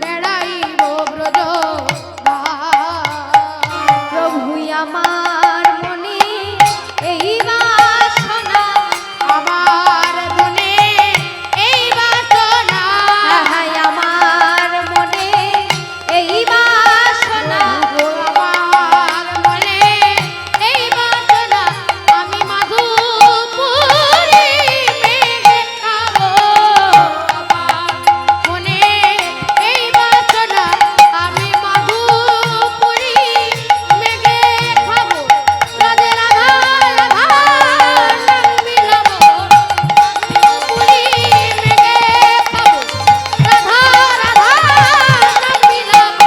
বেড়াইব ব্রজ। প্রভু আমার মনে এই বাসনা, আমার মনে এই বাসনা, হায় আমার মনে এই বাসনা, আমার মনে এই বাসনা, আমি মধুপুরি মেঘে খাবো। আমার মনে এই বাসনা, আমি মধুপুরি মেঘে খাবো। রাধে রাধা রাধা নাম মিলাবো, মধুপুরি মেঘে খাবো। রাধা রাধা নাম মিলাবো,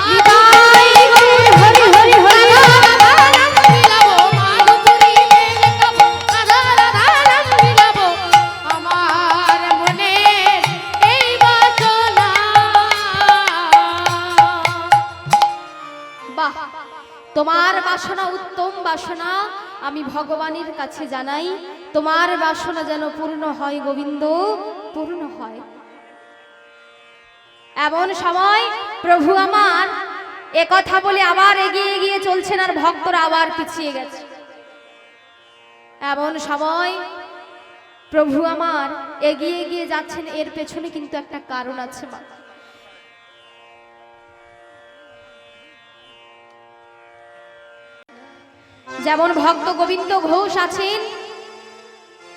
নিতাই গৌর হরি হরি হরি। রাধা নাম মিলাবো, মধুপুরি মেঘে খাবো। রাধা রাধা নাম মিলাবো, আমার মনে এই বাসনা। বাহ, তোমার বাসনা উত্তম বাসনা, আমি ভগবানের কাছে জানাই তোমার বাসনা যেন পূর্ণ হয় গোবিন্দ, পূর্ণ হয়। এমন সময় প্রভু আমার এ কথা বলে আবার এগিয়ে এগিয়ে চলছেন, আর ভক্তরা আবার পিছিয়ে গেছে। এমন সময় প্রভু আমার এগিয়ে এগিয়ে যাচ্ছেন, এর পেছনে কিন্তু একটা কারণ আছে মা। যেমন ভক্ত গোবিন্দ ঘোষ আছেন,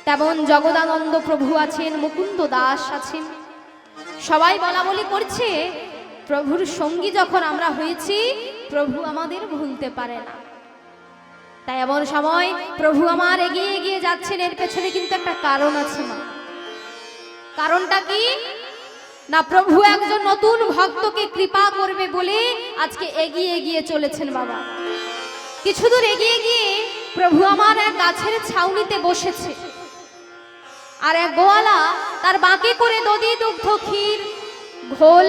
তেমন জগদানন্দ প্রভু আছেন, মুকুন্দ দাস আছেন। সবাই বলা বলি করছে প্রভুর সঙ্গী যখন আমরা হয়েছি, প্রভু আমাদের ভুলতে পারে না। তাই এমন সময় প্রভু আমার এগিয়ে এগিয়ে যাচ্ছেন, এর পেছনে কিন্তু একটা কারণ আছে মা। কারণটা কি না, প্রভু একজন নতুন ভক্তকে কৃপা করবে বলে আজকে এগিয়ে এগিয়ে চলেছেন বাবা। কিছু দূর এগিয়ে গিয়ে প্রভু আমার এক গাছের ছাউনিতে বসেছে, আর এক গোয়ালা তার বাঁকে করে দধি, দুগ্ধ, ক্ষীর, ঘোল,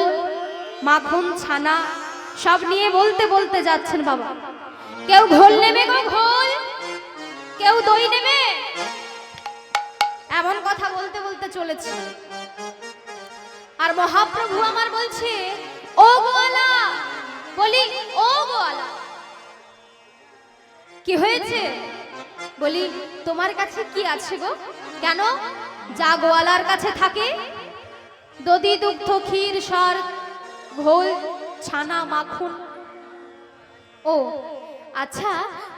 মাখন, ছানা সব নিয়ে বলতে বলতে যাচ্ছেন বাবা। কেউ ঘোল নেবে গো ঘোল, কেউ দই নেবে, এমন কথা বলতে বলতে চলেছে। আর মহাপ্রভু আমার বলছে, ও গোয়ালা, বলি ও গোয়ালা, কি হয়েছে? বলি তোমার কাছে কি আছে গো? কেন? যা গোয়ালার কাছে থাকে, দধি, দুগ্ধ, ক্ষীর, সর, ঘোল, ছানা, মাখন। ও আচ্ছা,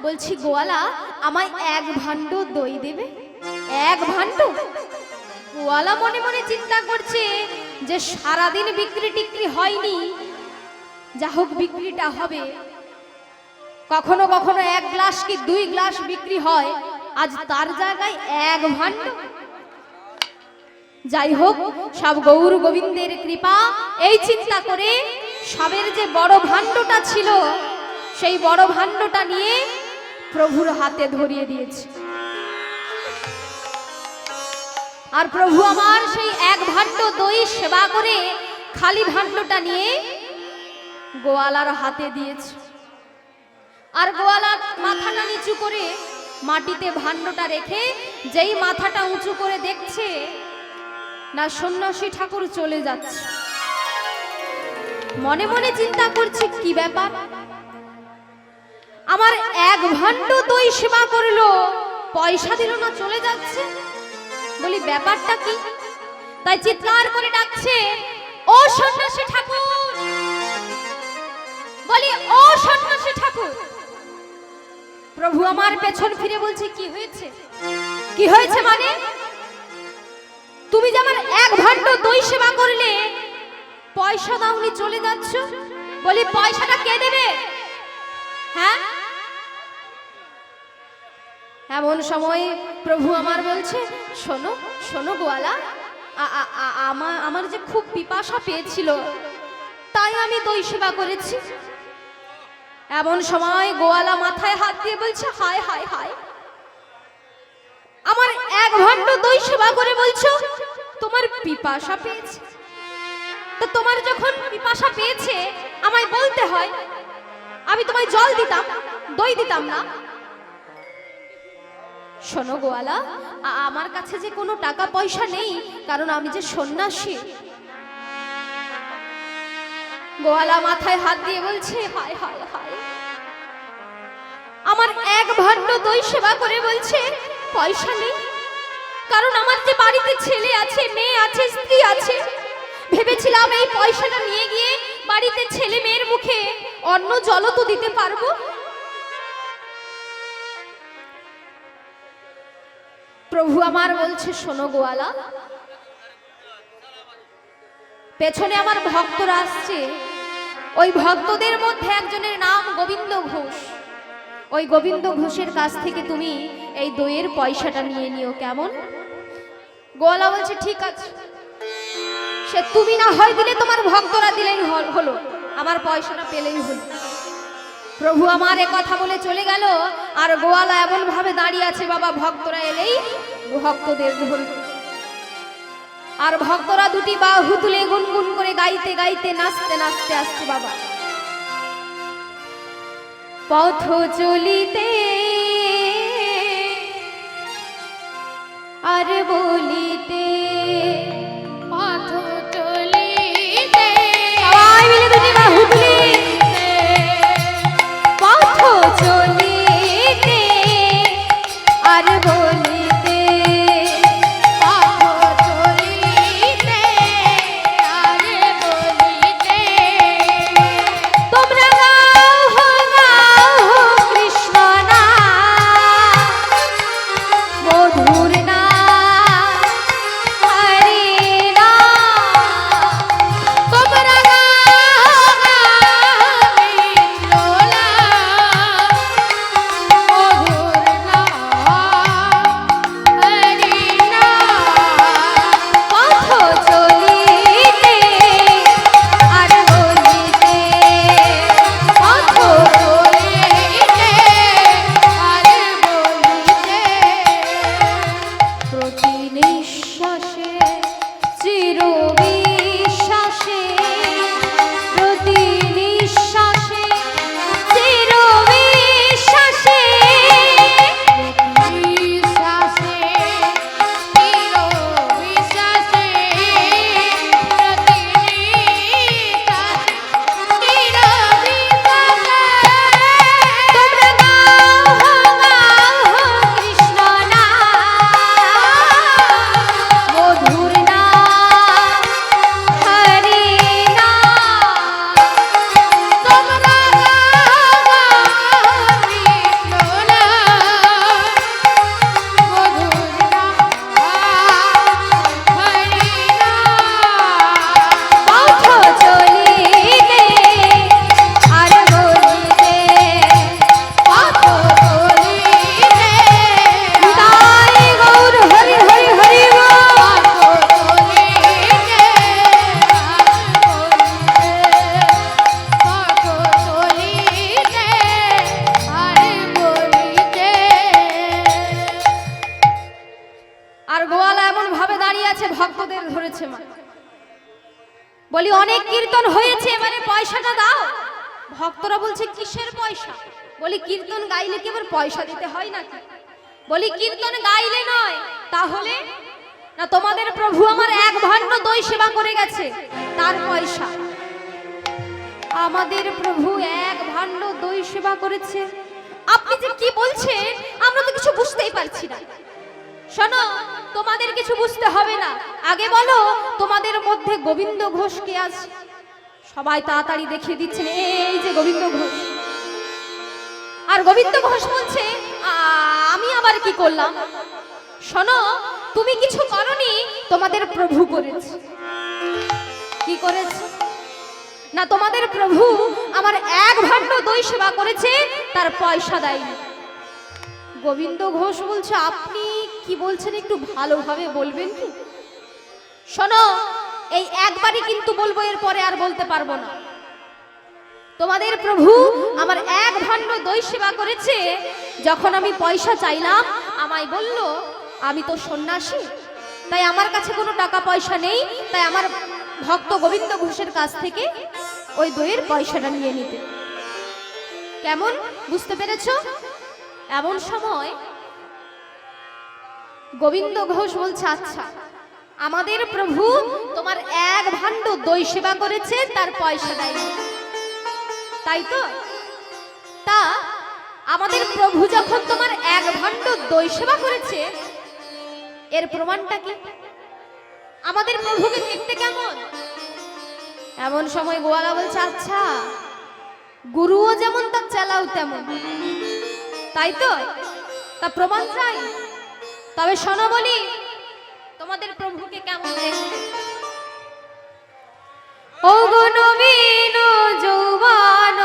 বলছি গোয়ালা আমায় এক ভাণ্ড দই দেবে? এক ভাণ্ড? গোয়ালা মনে মনে চিন্তা করছে যে সারাদিন বিক্রি টিক্রি হয়নি, যা হোক বিক্রিটা হবে। কখনো কখনো এক গ্লাস কি 2 গ্লাস বিক্রি হয়, আজ তার জায়গায় এক ভাণ্ড। যাই হোক, সব গৌর গোবিন্দের কৃপা, এই চিন্তা করে সবের যে বড় ভাণ্ডটা ছিল, সেই বড় ভাণ্ডটা নিয়ে প্রভুর হাতে ধরিয়ে দিয়েছে। আর প্রভু আমার সেই এক ভাণ্ড দই সেবা করে খালি ভাণ্ডটা নিয়ে গোয়ালার হাতে দিয়েছে। আর গোয়ালা মাথাটা নিচু করে মাটিতে ভাণ্ডটা রেখে যেই মাথাটা উঁচু করে দেখছে না সন্ন্যাসী ঠাকুর চলে যাচ্ছে, মনে মনে চিন্তা করছে কি ব্যাপার, আমার এক ভাণ্ড দই সেবা করলো, পয়সা দিল না, চলে যাচ্ছে। বলি ব্যাপারটা কি? তাই চিৎকার করে ডাকছে, ও সন্ন্যাসী ঠাকুর, বলি ও সন্ন্যাসী ঠাকুর। প্রভু আমার পেছন ফিরে বলছে, কি হয়েছে? কি হয়েছে মানে? তুমি যে আমার এক ভাণ্ড দই সেবা করলে, পয়সা দাওনি, চলে যাচ্ছ। বলি পয়সাটা কে দেবে? হ্যাঁ? এমন সময় প্রভু আমার বলছে, শোনো শোনো গোয়ালা, আমার যে খুব পিপাসা পেয়েছিল, তাই আমি দই সেবা করেছি। এমন সময় গোয়ালা মাথায় হাত দিয়ে বলছে, হায় হায় হায়, আমার এক ভাণ্ড দই সেবা করে বলছো তোমার পিপাসা পেয়েছে। তো তোমার যখন পিপাসা পেয়েছে আমায় বলতে হয়, আমি তোমায় জল দিতাম, দই দিতাম না। শোনো গোয়ালা, আমার কাছে যে কোনো টাকা পয়সা নেই, কারণ আমি যে সন্ন্যাসী। গোয়ালা মাথায় হাত দিয়ে বলছে, হায় হায় হায়, আমার এক ভাণ্ড দই সেবা করে বলছে পয়সা নেই, কারণ আমার যে বাড়িতে ছেলে আছে, মেয়ে আছে, স্ত্রী আছে। ভেবেছিলাম এই পয়সাটা নিয়ে গিয়ে বাড়িতে ছেলে মেয়ের মুখে অন্ন জল তো দিতে পারবো। প্রভু আমার বলছে, শোনো গোয়ালা, পেছনে আমার ভক্তরা আসছে, ওই ভক্তদের মধ্যে একজনের নাম গোবিন্দ ঘোষ। ওই গোবিন্দ ঘোষের কাছ থেকে তুমি এই দইয়ের পয়সাটা নিয়ে নিও, কেমন? গোয়ালা বলছে, ঠিক আছে, সে তুমি না হয় দিলে, তোমার ভক্তরা দিলেই হলো, আমার পয়সাটা পেলেই হলো। প্রভু আমার এ কথা বলে চলে গেল, আর গোয়ালা এমন ভাবে দাঁড়িয়ে আছে, বাবা ভক্তরা এলেই ভক্তদের ধরল। আর ভক্তরা দুটি বাহু তুলে গুনগুন করে গাইতে গাইতে নাচতে নাচতে আসছে বাবা। পথ চলিতে আর বলিতে, পথ চলিতে সবাই মিলে দুটি বাহু তুলে, পথ চলিতে আর বলিতে, পথ চলিতে আর বলিতে, তোমরা গাও হো কৃষ্ণ নাম, বলি অনেক কীর্তন হয়েছে, এবারে পয়সাটা দাও। ভক্তরা বলছে কিসের পয়সা? বলি কীর্তন গাইলে কি এবার পয়সা দিতে হয় নাকি? বলি কীর্তন গাইলে নয়, তাহলে না তোমাদের প্রভু আমার এক ভাণ্ড দই সেবা করে গেছে, তার পয়সা। আমাদের প্রভু এক ভাণ্ড দই সেবা করেছে? আপনি যে কি বলছেন আমরা তো কিছু বুঝতেই পারছি না। শোনো, তোমাদের কিছু বুঝতে হবে না, আগে বলো তোমাদের মধ্যে গোবিন্দ ঘোষ কে আছে? সবাই তাড়াতাড়ি দেখিয়ে দিচ্ছেন, এই যে গোবিন্দ ঘোষ। আর গোবিন্দ ঘোষ বলছে আমি আবার কি করলাম? শোনো, তুমি কিছু করনি, তোমাদের প্রভু করেছে। কি করেছে? না তোমাদের প্রভু আমার এক ভাণ্ড দই সেবা করেছে, তার পয়সা দেয়নি। গোবিন্দ ঘোষ বলছে আপনি কি বলছেন একটু ভালোভাবে বলবেন কি? শোনো, এই একবারই কিন্তু বলবো, এরপরে আর বলতে পারবো না। তোমাদের প্রভু আমার এক ভাণ্ড দই সেবা করেছে, যখন আমি পয়সা চাইলাম আমায় বলল আমি তো সন্ন্যাসী, তাই আমার কাছে কোনো টাকা পয়সা নেই, তাই আমার ভক্ত গোবিন্দ ঘোষের কাছ থেকে ওই দইয়ের পয়সাটা নিয়ে নিতে। কেমন বুঝতে পেরেছো? এমন সময় গোবিন্দ ঘোষ বলছে আচ্ছা, আমাদের প্রভু তোমার এক ভাণ্ড দই সেবা করেছে, তার পয়সা দেয়নি, তাই তো? তা আমাদের প্রভু যখন তোমার এক ভাণ্ড দই সেবা করেছে, এর প্রমাণটা কি? আমাদের প্রভুকে দেখতে কেমন? এমন সময় গোয়ালা বলছে আচ্ছা, গুরুও যেমন তার চেলাও তেমন, তাই তো? তা প্রমাণ চাই? তবে শোনো বলি, তোমাদের প্রভুকে কেমন দেখতে? ও গো নবীন যৌবন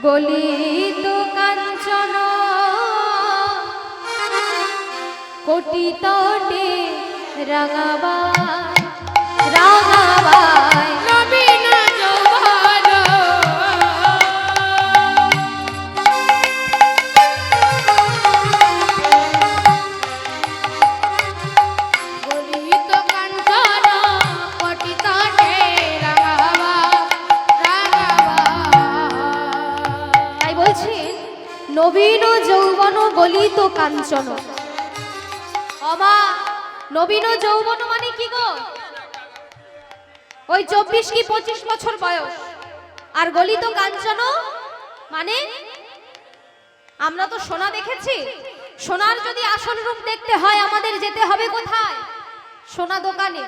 গলিত কাঞ্চন কোটি তটে রাঙাবাই রাঙাবাই নবীন যৌবন গলিত কাঞ্চন কোটি তটে রাঙাবা রাঙাবা। তাই বলছেন নবীন যৌবন গলিত কাঞ্চন। অমা, নবীন যৌবন মানে কি গো? ওই 24 কি 25 বছর বয়স। আর গলিত কাঞ্চন মানে আমরা তো সোনা দেখেছি, সোনার যদি আসল রূপ দেখতে হয় আমাদের যেতে হবে কোথায়? সোনা দোকানে।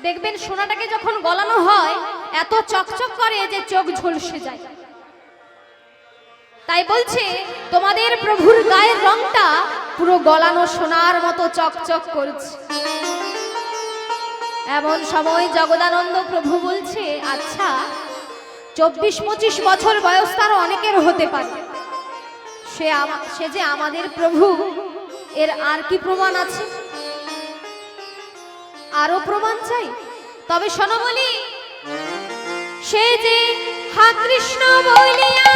দেখবেন সোনাটাকে যখন গলানো হয় এত চকচক করে যে চোখ ঝলসে যায়। তাই বলছে তোমাদের প্রভুর গায়ের রংটা পুরো গলানো সোনার মতো চকচক করছে। এমন সময় জগদানন্দ প্রভু বলছে আচ্ছা, 24-25 বছর বয়স তার অনেকের হতে পারে, সে যে আমাদের প্রভু, এর আর কি প্রমাণ আছে? আরো প্রমাণ চাই? তবে শোনো বলি, সে যে হা কৃষ্ণ বলিয়া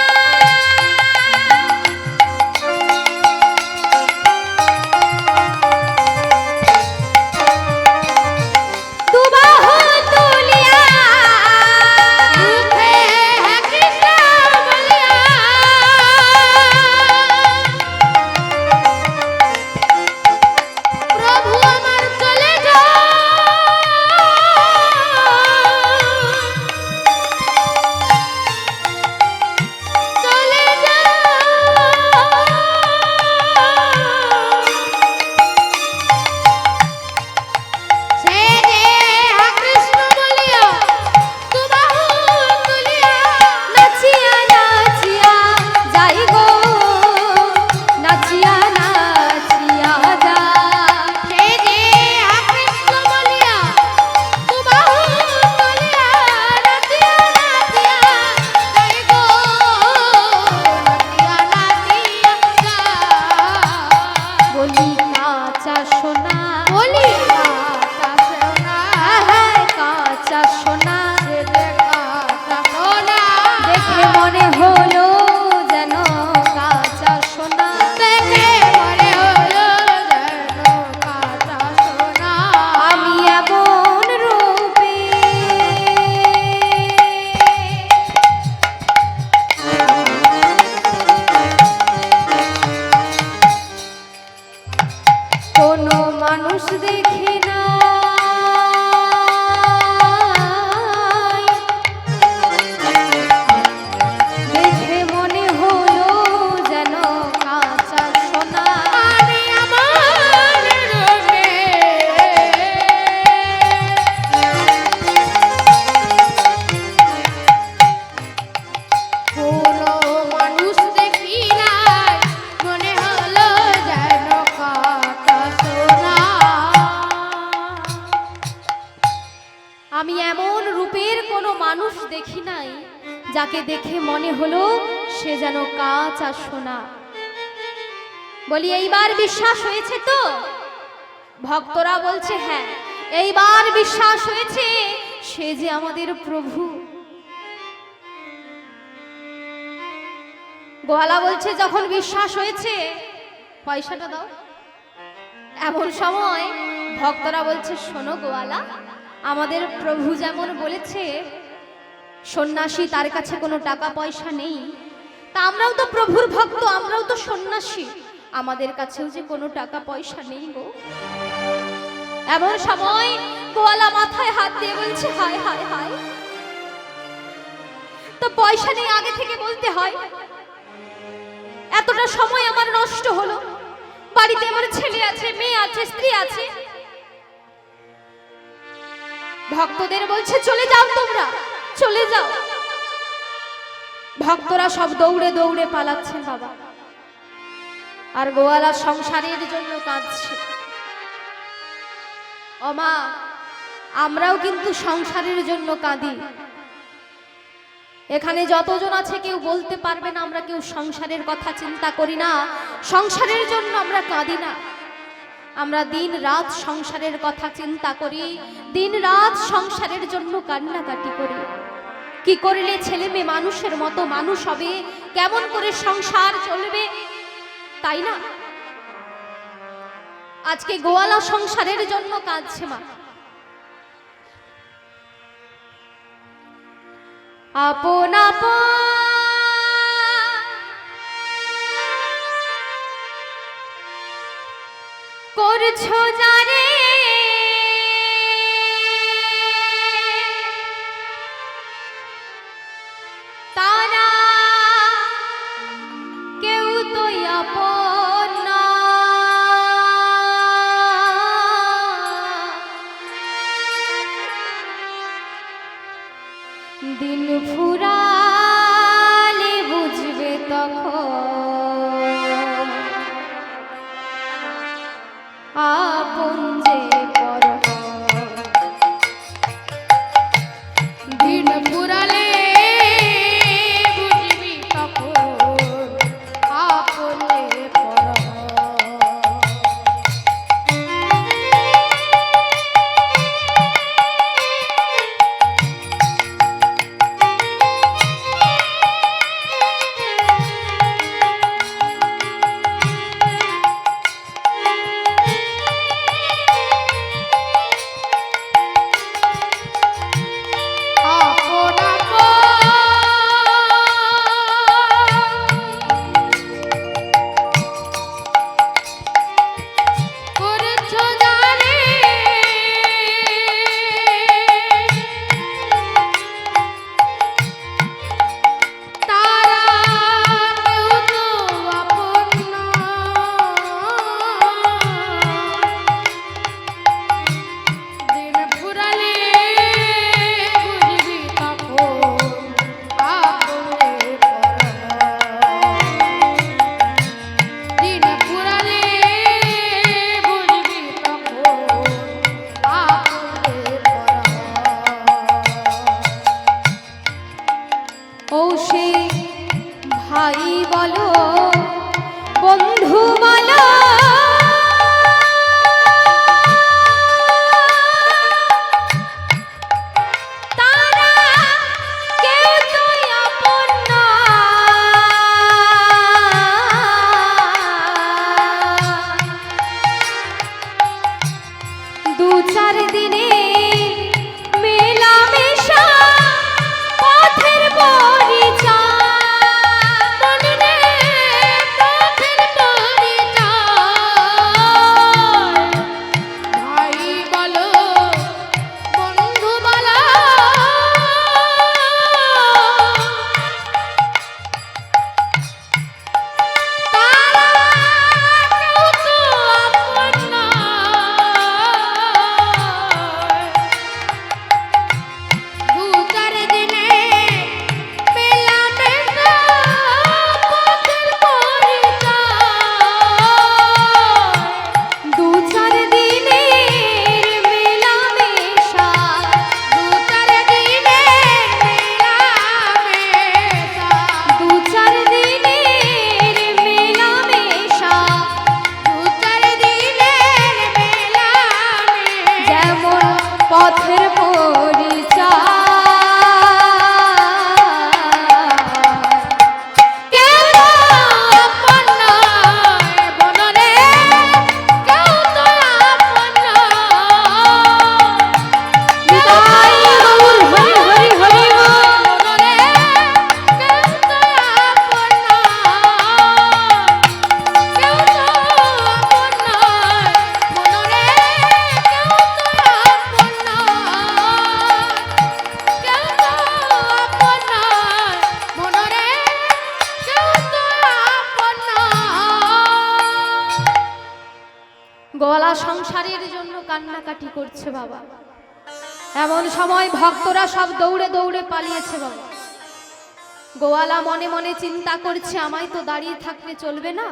চলে যাকে দেখে মনে হলো সে যেন কাঁচ আর সোনা। বলি এইবার বিশ্বাস হয়েছে তো? ভক্তরা বলছে হ্যাঁ, এইবার বিশ্বাস হয়েছে সে যে আমাদের প্রভু। গোয়ালা বলছে যখন বিশ্বাস হয়েছে পয়সাটা দাও। এমন সময় ভক্তরা বলছে শোনো গোয়ালা, আমাদের প্রভু যেমন বলেছে সন্ন্যাসী তার কাছে কোনো টাকা পয়সা নেই, তা আমরাও তো প্রভুর ভক্ত, আমরাও তো সন্ন্যাসী, আমাদের কাছেও যে কোনো টাকা পয়সা নেই গো। এমন সময় গোয়ালা মাথায় হাত দিয়ে বলছে হায় হায় হায়, তো পয়সা নেই আগে থেকে বলতে হয়, এতটা সময় আমার নষ্ট হলো, বাড়িতে আমার ছেলে আছে, মেয়ে আছে, স্ত্রী আছে। ভক্তদের বলছে চলে যাও, তোমরা চলে যাও। ভক্তরা সব দৌড়ে দৌড়ে পালাচ্ছে বাবা, আর গোয়ালা সংসারের জন্য কাঁদছে। ও মা, আমরাও কিন্তু সংসারের জন্য কাঁদি। এখানে যতজন আছে কেউ বলতে পারবে না আমরা কেউ সংসারের কথা চিন্তা করি না, সংসারের জন্য আমরা কাঁদি না। আমরা দিন রাত সংসারের কথা চিন্তা করি, দিন রাত সংসারের জন্য কান্নাকাটি করি। কি করলে ছেলে মেয়ে মানুষের মতো মানুষ হবে, কেমন করে সংসার চলবে, তাই না? আজকে গোয়ালা সংসারের জন্য কাঁদছে মা। আপন আপন করছো যারে, তারা কেউ তো আপন না। দিন ফুরালে বুঝবে তখন আপন যে পর। দিন ফুরালে বুঝবি তখন আপনে পর। ও সে ভাই বলো, বন্ধু বলো, তারা কেউ তো আপন না। দু চার দিনে মেলামেশা পথের পরিচয়, পথের পরিচয় সংসারের জন্য কান্নাকাটি করছে বাবা। এমন সময় ভক্তরা সব দৌড়ে দৌড়ে পালিয়েছে বাবা। গোয়ালা মনে মনে চিন্তা করছে, আমায় তো দাঁড়িয়ে থাকলে চলবে না,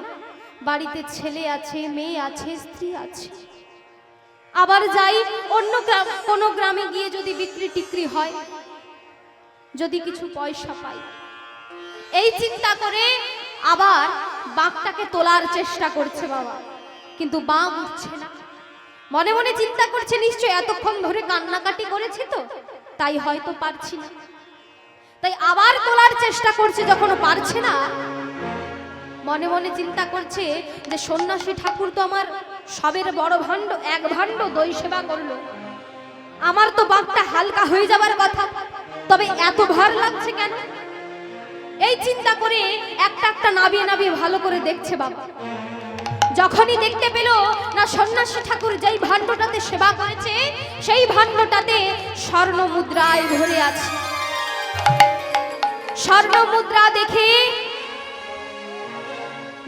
বাড়িতে ছেলে আছে, মেয়ে আছে, স্ত্রী আছে। আবার যাই অন্য কোনো গ্রামে গিয়ে যদি বিক্রি টিক্রি হয়, যদি কিছু পয়সা পাই, এই চিন্তা করে আবার বাঘটাকে তোলার চেষ্টা করছে বাবা। কিন্তু বাঘ উঠছে না। মনে মনে চিন্তা করছে, নিশ্চয় এতক্ষণ ধরে কান্নাকাটি করেছি তো, তাই হয়তো পারছি না। তাই আবার তোলার চেষ্টা করছে, যখন পারছে না মনে মনে চিন্তা করছে যে সন্ন্যাসী ঠাকুর তো আমার সবের বড় ভাণ্ড, এক ভাণ্ড দই সেবা করলো, আমার তো বাঘটা হালকা হয়ে যাবার কথা, তবে এত ভার লাগছে কেন? এই চিন্তা করে একটা একটা নাবিয়ে নাবিয়ে ভালো করে দেখছে বাবা। যখনই দেখতে পেল না সন্ন্যাসী ঠাকুর যেই ভাণ্ডটাতে সেবা করেছে সেই ভাণ্ডটাতে স্বর্ণ মুদ্রায় ভরে আছে। স্বর্ণ মুদ্রা দেখে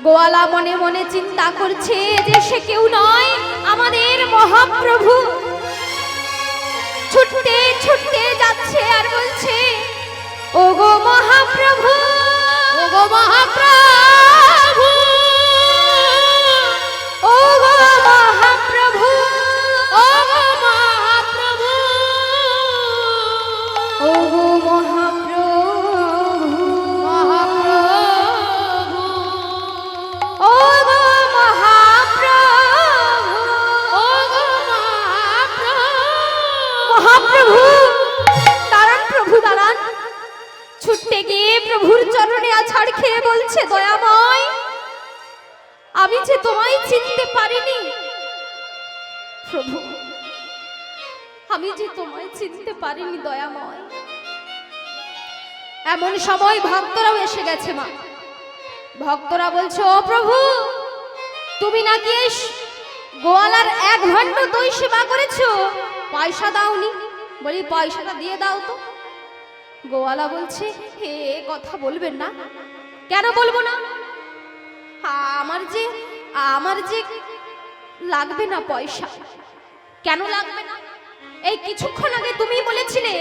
গোয়ালা মনে মনে চিন্তা করছে যে সে কেউ নয়, আমাদের মহাপ্রভু। ছুটতে ছুটতে যাচ্ছে আর বলছে, ওগো মহাপ্রভু, ওগো মহাপ্রভু, ওগো মহাপ্রভু, ওগো মহাপ্রভু, ওগো মহাপ্রভু, মহাপ্রভু, ওগো মহাপ্রভু, ওগো মহাপ্রভু। মহাপ্রভু দাঁড়ান, প্রভু দাঁড়ান। ছুটতে গিয়ে প্রভুর চরণে আছাড় খেয়ে বলছে, দয়াময়, আমি যে তোমায় চিনতে পারিনি প্রভু, আমি যে তোমায় চিনতে পারিনি দয়াময়। এমন সময় ভক্তরাও এসে গেছে মা। ভক্তরা বলছে, ও প্রভু, তুমি নাকি এই গোয়ালার এক ভাণ্ড দই সেবা করেছো, পয়সা দাওনি। বলি, পয়সাটা দিয়ে দাও তো। গোয়ালা বলছে, হে কথা বলবেন না। কেন বলবো না? আমার যে লাগবে না পয়সা। কেন লাগবে না? এই কিছুক্ষণ আগে তুমি বলেছিলে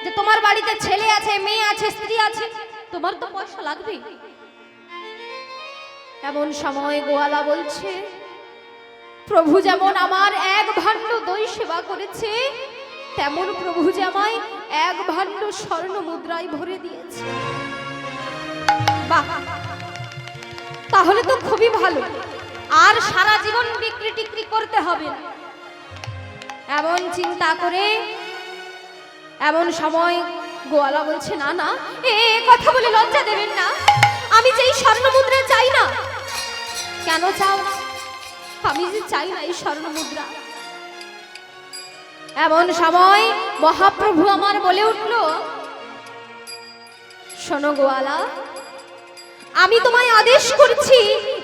যে তোমার বাড়িতে ছেলে আছে, মেয়ে আছে, স্ত্রী আছে, তোমার তো পয়সা লাগবে। এমন সময় গোয়ালা বলছে, প্রভু যেমন আমার এক ভাণ্ড দই সেবা করেছে, তেমন প্রভু যে আমায় এক ভাণ্ড স্বর্ণ মুদ্রায় ভরে দিয়েছে। বাহ, তাহলে তো খুবই ভালো, আর সারা জীবন বিক্রি টিক্রি করতে হবে না। এমন চিন্তা করে এমন সময় গোয়ালা বলছে, না না, এ কথা বলে লজ্জা দেবেন না, আমি যে এই স্বর্ণ মুদ্রা চাই না। কেন চাও না? আমি যে চাই না এই স্বর্ণ মুদ্রা। এমন সময় মহাপ্রভু আমার বলে উঠল, শোনো গোয়ালা, আমি তোমায় আদেশ করছি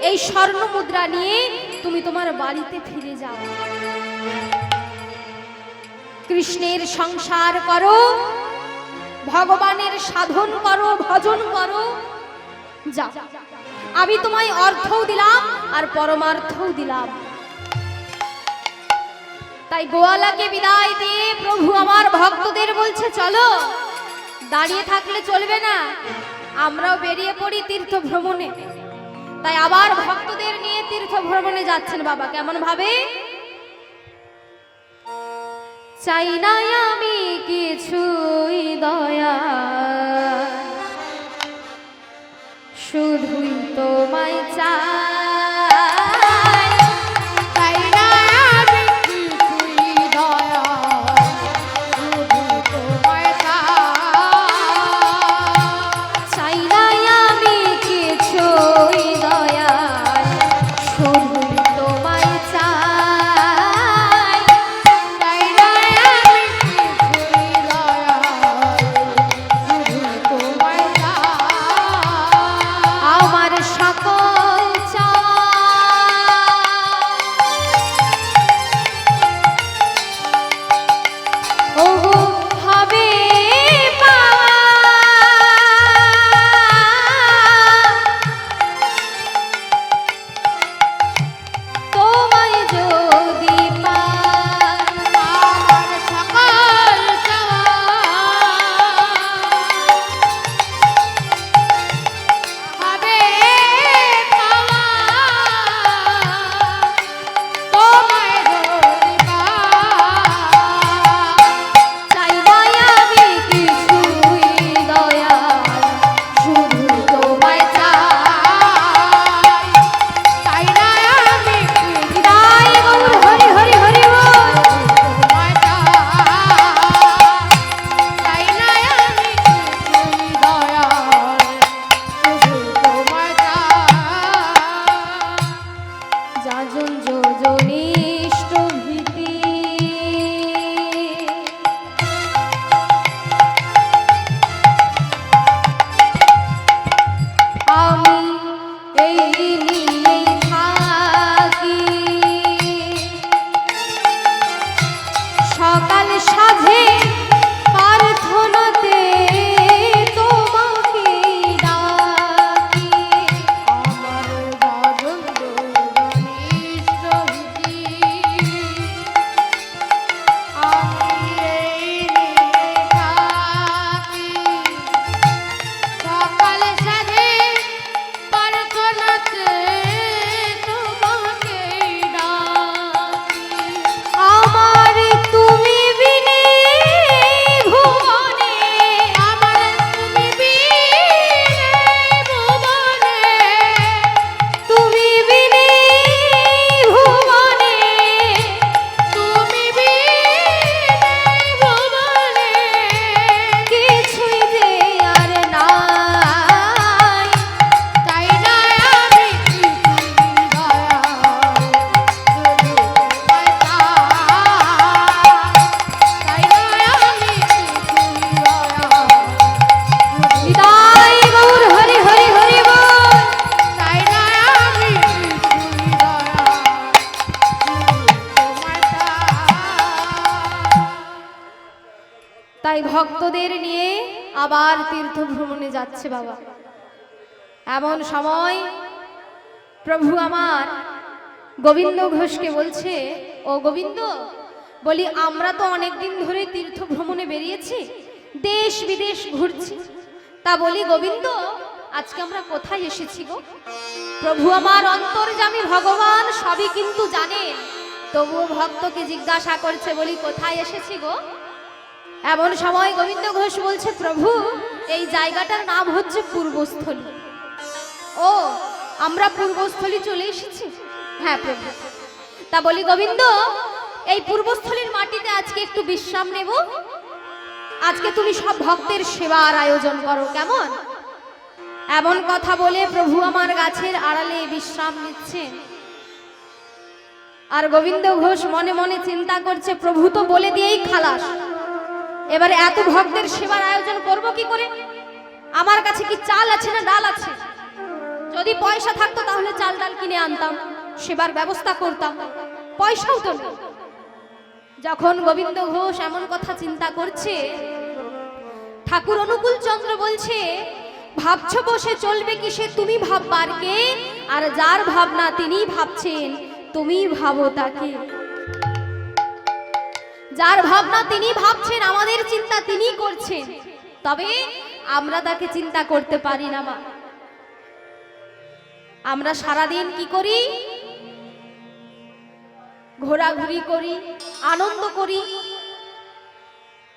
এই স্বর্ণ মুদ্রা নিয়ে তুমি তোমার বাড়িতে ফিরে যাও। কৃষ্ণের সংসার করো, ভগবানের সাধন করো, ভজন করো, যাও। আমি তোমায় অর্থও দিলাম আর পরমার্থও দিলাম। তাই গোয়ালাকে বিদায় দিয়ে প্রভু আমার ভক্তদের বলছে, চলো, দাঁড়িয়ে থাকলে চলবে না, আমরাও বেরিয়ে পড়ি তীর্থ ভ্রমণে। তাই আবার ভক্তদের নিয়ে তীর্থ ভ্রমণে যাচ্ছেন বাবা। কেমন ভাবে? চাই না আমি কিছুই দয়া, শুধুই তোমায় চাই। চাই না আমি কিছুই দয়া, শুধু তোমায় চাই। চাই না আমি কিছুই দয়া, শুধুই তোমায় চাই। চাই না আমি কিছুই দয়া, ভক্তদের নিয়ে আবার তীর্থ ভ্রমণে যাচ্ছে বাবা। এমন সময় প্রভু আমার গোবিন্দ ঘোষকে বলছে, ও গোবিন্দ, বলি আমরা তো অনেকদিন ধরে তীর্থ ভ্রমণে বেরিয়েছি, দেশ বিদেশ ঘুরছি, তা বলি গোবিন্দ আজকে আমরা কোথায় এসেছি গো? প্রভু আমার অন্তর্যামী ভগবান সবই কিন্তু জানেন, তবুও ভক্তকে জিজ্ঞাসা করছে, বলি কোথায় এসেছি গো? এমন সময় গোবিন্দ ঘোষ বলছে, প্রভু এই জায়গাটার নাম হচ্ছে পূর্বস্থলী। ও, আমরা পূর্বস্থলী চলে এসেছি? হ্যাঁ প্রভু। তা বলি গোবিন্দ, এই পূর্বস্থলীর মাটিতে আজকে একটু বিশ্রাম নেব, আজকে তুমি সব ভক্তের সেবার আয়োজন করো, কেমন? এমন কথা বলে প্রভু আমার গাছের আড়ালে বিশ্রাম নিচ্ছেন। আর গোবিন্দ ঘোষ মনে মনে চিন্তা করছে, প্রভু তো বলে দিয়েই খালাস, এবারে এত ভক্তের সেবার আয়োজন করব কি করে? আমার কাছে কি চাল আছে না ডাল আছে? যদি পয়সা থাকতো তাহলে চাল ডাল কিনে আনতাম, সেবার ব্যবস্থা করতাম, পয়সাও তো নেই। যখন গোবিন্দ ঘোষ এমন কথা চিন্তা করছে, ঠাকুর অনুকূল চন্দ্র বলছে, ভাবছো বসে চলবে কিসে, তুমি ভাববার কে? আর যার ভাবনা তিনি ভাবছেন, তুমি ভাবো তাকে। যার ভাবনা তিনি ভাবছেন, আমাদের চিন্তা তিনি করছেন, তবে আমরা তাকে চিন্তা করতে পারি না। মা, আমরা সারাদিন কি করি? ঘোরাঘুরি করি, আনন্দ করি,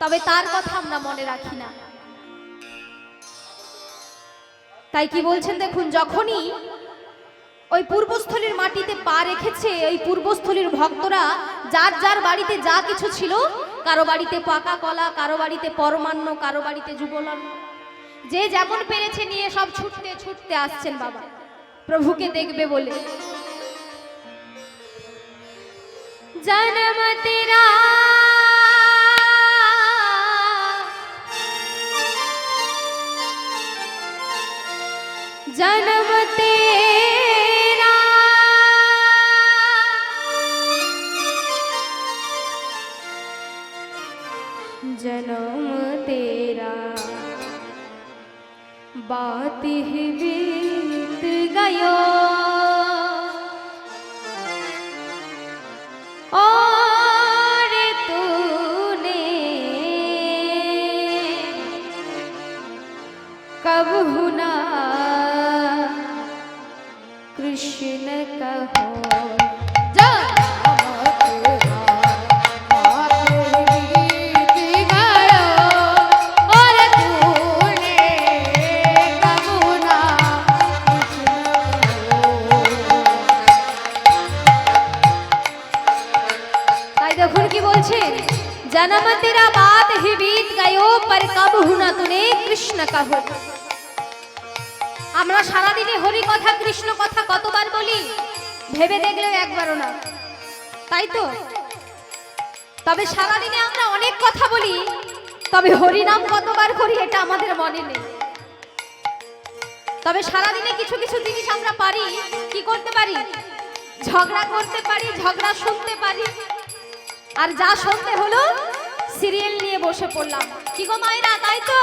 তবে তার কথা আমরা মনে রাখি না। তাই কি বলছেন দেখুন, যখনই ওই পূর্বস্থলীর মাটিতে পা রেখেছে, ওই পূর্বস্থলীর ভক্তরা যার যার বাড়িতে যা কিছু ছিল, কারো বাড়িতে পাকা কলা, কারো বাড়িতে পরমান্ন, কারো বাড়িতে যুবলন্ন, যে যেমন পেরেছে নিয়ে সব ছুটতে ছুটতে আসছেন বাবা প্রভুকে দেখবে বলে। জন্ম তেরা জন্ম তেরা জন্ম তেরা बात ही बीत गयो और तूने कब हुना कृष्ण कहो। जन्म तेरा बात ही बीत गयो पर कब हुना तूने कृष्ण कहो। আমরা সারা দিনে হরি কথা কৃষ্ণ কথা কতবার বলি, ভেবে দেখলেও একবারও না, তাই তো? তবে সারা দিনে আমরা অনেক কথা বলি, তবে হরি নাম কতবার করি এটা আমাদের মনে নেই। তবে সারা দিনে কিছু কিছু জিনিস আমরা পারি, কি করতে পারি? ঝগড়া করতে পারি, ঝগড়া শুনতে পারি, আর যা শুনতে হলো সিরিয়াল নিয়ে বসে পড়লাম। কি গো মায়েরা, তাই তো?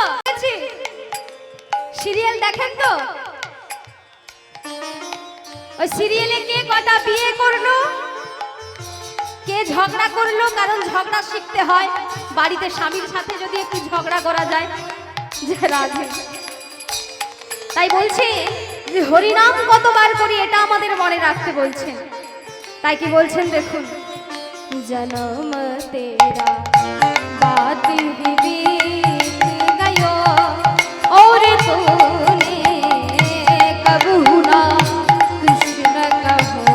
সিরিয়াল দেখেন তো? ওই সিরিয়ালে কে কটা বিয়ে করলো, কে ঝগড়া করলো, কারণ ঝগড়া শিখতে হয়। বাড়িতে স্বামীর সাথে যদি একটু ঝগড়া করা যায় যে রাধে। তাই বলছে যে হরিনাম কতবার করি এটা আমাদের মনে রাখতে বলছেন। তাই কি বলছেন দেখুন, जन्म तेरा बात ही बीत गयो और तूने कब हुना कृष्ण कहो।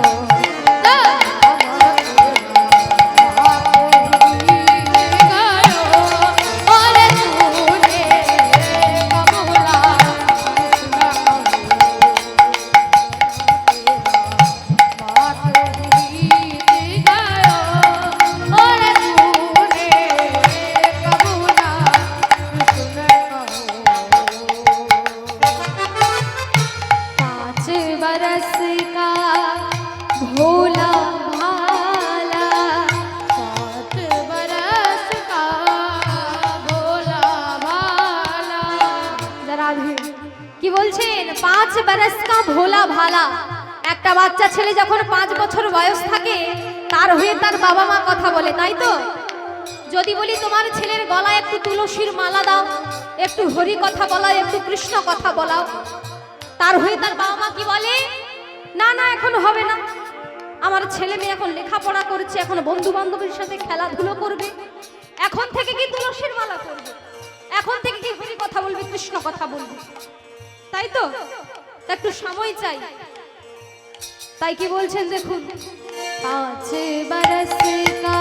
কি বলছেন 5 বরস কা ভোলা ভালা। একটা বাচ্চা ছেলে যখন 5 বছর বয়স থাকে তার হয়ে তার বাবা মা কথা বলে, তাই তো? যদি বলি তোমার ছেলের গলায় একটু তুলসীর মালা দাও, একটু হরি কথা বলাও, একটু কৃষ্ণ কথা বলাও, তার হয়ে তার বাবা মা কি বলে? না না, এখন হবে না, আমার ছেলে মেয়ে এখন লেখাপড়া করছে, এখন বন্ধু বান্ধবের সাথে খেলাধুলো করবে, এখন থেকে কি তুলসীর মালা করবে, এখন থেকে কি হরি কথা বলবে, কৃষ্ণ কথা বলবে, তাই তো? একটু সময় চাই। তাই কি বলছেন দেখুন, 5 বরস কা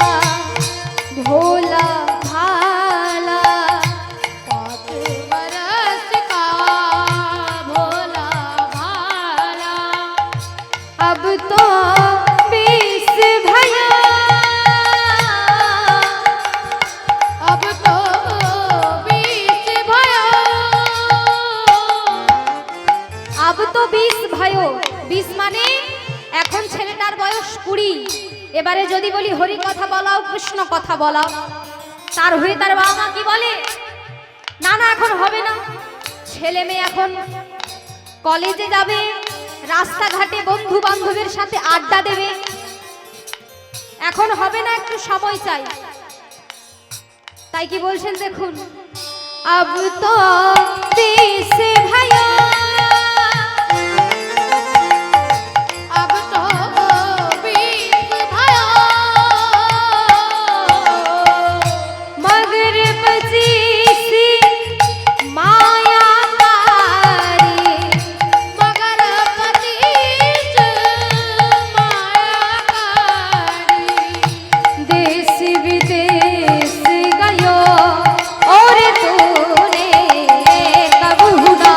ভোলা ভালা, 5 बरस का भोला भाला, अब तो 20 भया, अब तो 20 भयो, अब तो 20 भयो। 20 মানে এখন ছেলেটার বয়স 20। এবারে যদি বলি হরি কথা বলাও, কৃষ্ণ কথা বলাও, তার হয়ে তার বাবা মা কি বলে? না না, এখন হবে না, ছেলে মেয়ে এখন কলেজে যাবে, রাস্তাঘাটে বন্ধু বান্ধবের সাথে আড্ডা দেবে, এখন হবে না, একটু সময় চাই। তাই কি বলছেন দেখুন, अब तो 20 भया, अब तो 20 भयो, मगर 25 माया कारी, मगर 25 मायाकारी, देश विदेश गयो और तूने कब हुआ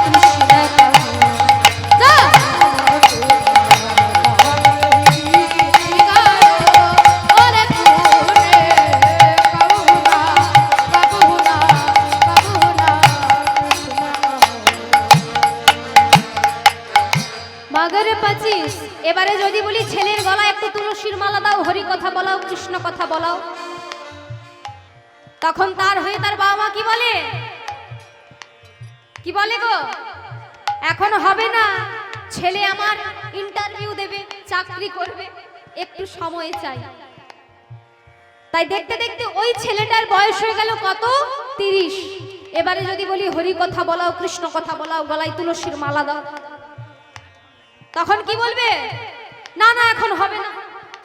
कृष्ण जा और तूने कबूला कबूला कबूला, मगर 25। এবারে যদি বলি ছেলের গলায় একটু তুলসীর মালা দাও, হরি কথা বলাও, কৃষ্ণ কথা বলাও, তখন তার হয়ে তার বাবা মা কি বলে? কি বলে গো? এখন হবে না, ছেলে আমার ইন্টারভিউ দেবে, চাকরি করবে, একটু সময় চাই। তাই দেখতে দেখতে ওই ছেলেটার বয়স হয়ে গেল কত? 30। এবারে যদি বলি হরি কথা বলাও, কৃষ্ণ কথা বলাও, গলায় তুলসীর মালা দাও, তখন কি বলবে? না না, এখন হবে না,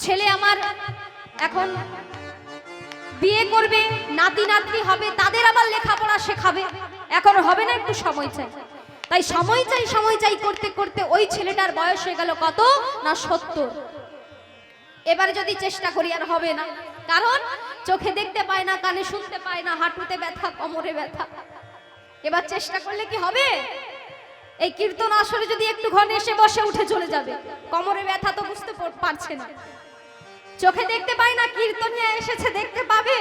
ছেলে আমার এখন বিয়ে করবে, নাতি নাতনি হবে, তাদের আবার লেখাপড়া শেখাবে, এখন হবে না, একটু সময় চাই। তাই সময় চাই সময় চাই করতে করতে ওই ছেলেটার বয়স হয়ে গেল কত? না 70। এবারে যদি চেষ্টা করি আর হবে না, কারণ চোখে দেখতে পায় না, কানে শুনতে পায় না, হাঁটুতে ব্যথা, কোমরে ব্যথা। এবার চেষ্টা করলে কি হবে? এই কীর্তন আসরে যদি একটু ঘরে এসে বসে উঠে চলে যাবে, কোমরে ব্যথা তো বুঝতে পারছে না, চোখে দেখতে পায় না, কীর্তনিয়া এসেছে দেখতে পাবে?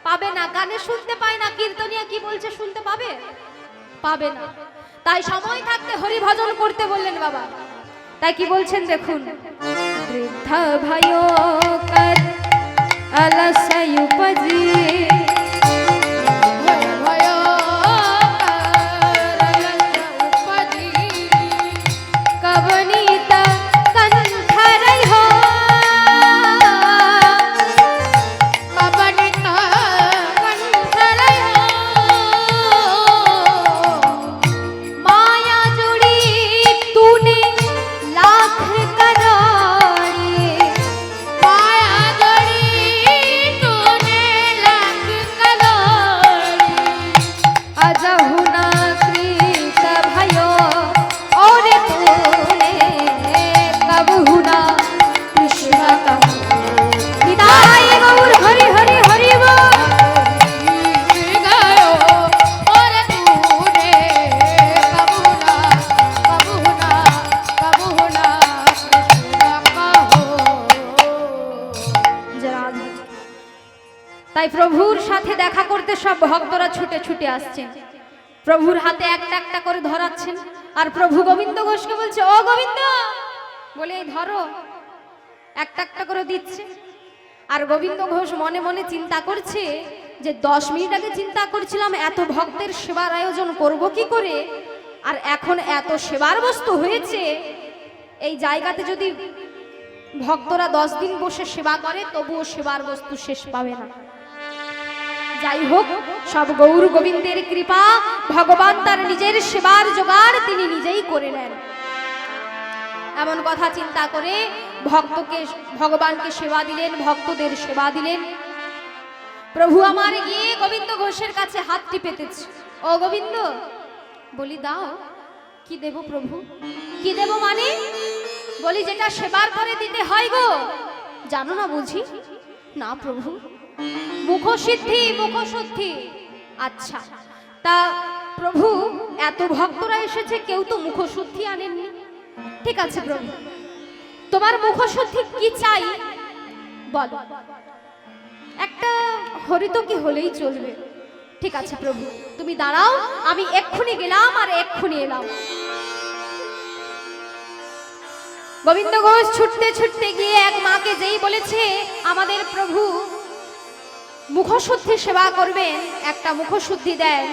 পাবে না। কানে শুনতে পায় না, কীর্তনিয়া কি বলছে শুনতে পাবে? পাবে না। তাই সময় থাকতে হরি ভজন করতে বললেন বাবা। তাই কি বলছেন দেখুন, বৃদ্ধা ভাইও কর অলসই উপজি, भयो करलस उपजी, कवनीता कंठरई हो, कबनित कंठरई हो, माया जुड़ी तूने लाख करोड़ी, माया जड़ी तूने लाख करोड़ी, अजहु ना कृत भयो और तूने कबहु ना कृष्ण कहु। निताई गौर हरि हरि हरि बोल। गयो और तूने कबूला कबूला कबूला कृष्ण कहो। তাই প্রভুর সাথে দেখা করতে সব ভক্তরা ছুটে ছুটে আসছেন, প্রভুর হাতে একটা একটা করে ধরাচ্ছেন, আর প্রভু গোবিন্দ ঘোষকে বলছে, ও গোবিন্দ বলে এই ধরো, একটা একটা করে দিচ্ছে। আর গোবিন্দ ঘোষ মনে মনে চিন্তা করছে, যে 10 মিনিট আগে চিন্তা করছিলাম এত ভক্তের সেবার আয়োজন করব কি করে, আর এখন এত সেবার বস্তু হয়েছে, এই জায়গাতে যদি ভক্তরা 10 দিন বসে সেবা করে তবুও সেবার বস্তু শেষ পাবে না। যাই হোক, সব গৌর গোবিন্দের কৃপা, ভগবান তার নিজের সেবার জোগাড় তিনি নিজেই করে নেন। এমন কথা চিন্তা করে ভগবানকে সেবা দিলেন, ভক্তদের সেবা দিলেন। প্রভু আমার গিয়ে গোবিন্দ ঘোষের কাছে হাতটি পেতেছে। ও গোবিন্দ, বলি দাও। কি দেব প্রভু? কি দেব মানে? বলি যেটা সেবার পরে দিতে হয় গো, জানো না বুঝি? না প্রভু, মুখসিদ্ধি, মুখশুদ্ধি। আচ্ছা, তা প্রভু এত ভক্তরা এসেছে, কেউ তো মুখশুদ্ধি আনেননি। ঠিক আছে প্রভু, তোমার মুখশুদ্ধি কি চাই বলো। একটা হরিতকি হলেই চলবে। ঠিক আছে প্রভু, তুমি দাঁড়াও, আমি এক্ষুনি গেলাম আর এক্ষুনি এলাম। গোবিন্দ ঘোষ ছুটতে ছুটতে গিয়ে এক মাকে যেই বলেছে আমাদের প্রভু মুখশুদ্ধি সেবা করবেন, একটা মুখশুদ্ধি দেন,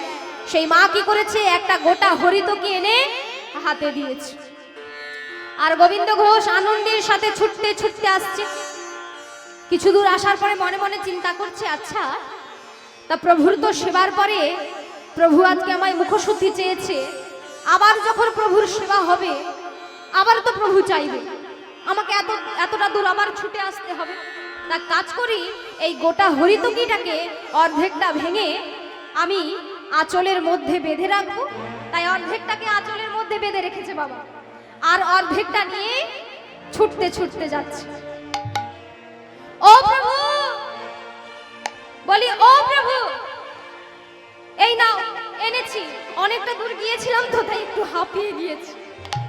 সেই মা কি করেছে, একটা গোটা হরিতকি এনে হাতে দিয়েছে। আর গোবিন্দ ঘোষ আনন্দের সাথে ছুটতে ছুটতে আসছে। কিছু দূর আসার পরে মনে মনে চিন্তা করছে, আচ্ছা তা প্রভুর তো সেবার পরে প্রভু আজকে আমায় মুখশুদ্ধি চেয়েছে, আবার যখন প্রভুর সেবা হবে আবার তো প্রভু চাইবে, আমাকে এতটা দূর আবার ছুটে আসতে হবে। তা কাজ করি, এই গোটা হরিতকিটাকে অর্ধেকটা ভেঙে আমি আঁচলের মধ্যে বেঁধে রাখবো। তাই অর্ধেকটাকে আঁচলের মধ্যে বেঁধে রেখেছে বাবা, আর অর্ধেকটা নিয়ে ছুটতে ছুটতে যাচ্ছে। ও প্রভু, বলি ও প্রভু, এই নাও এনেছি, অনেকটা দূর গিয়েছিলাম তো তাই একটু হাঁপিয়ে গিয়েছি,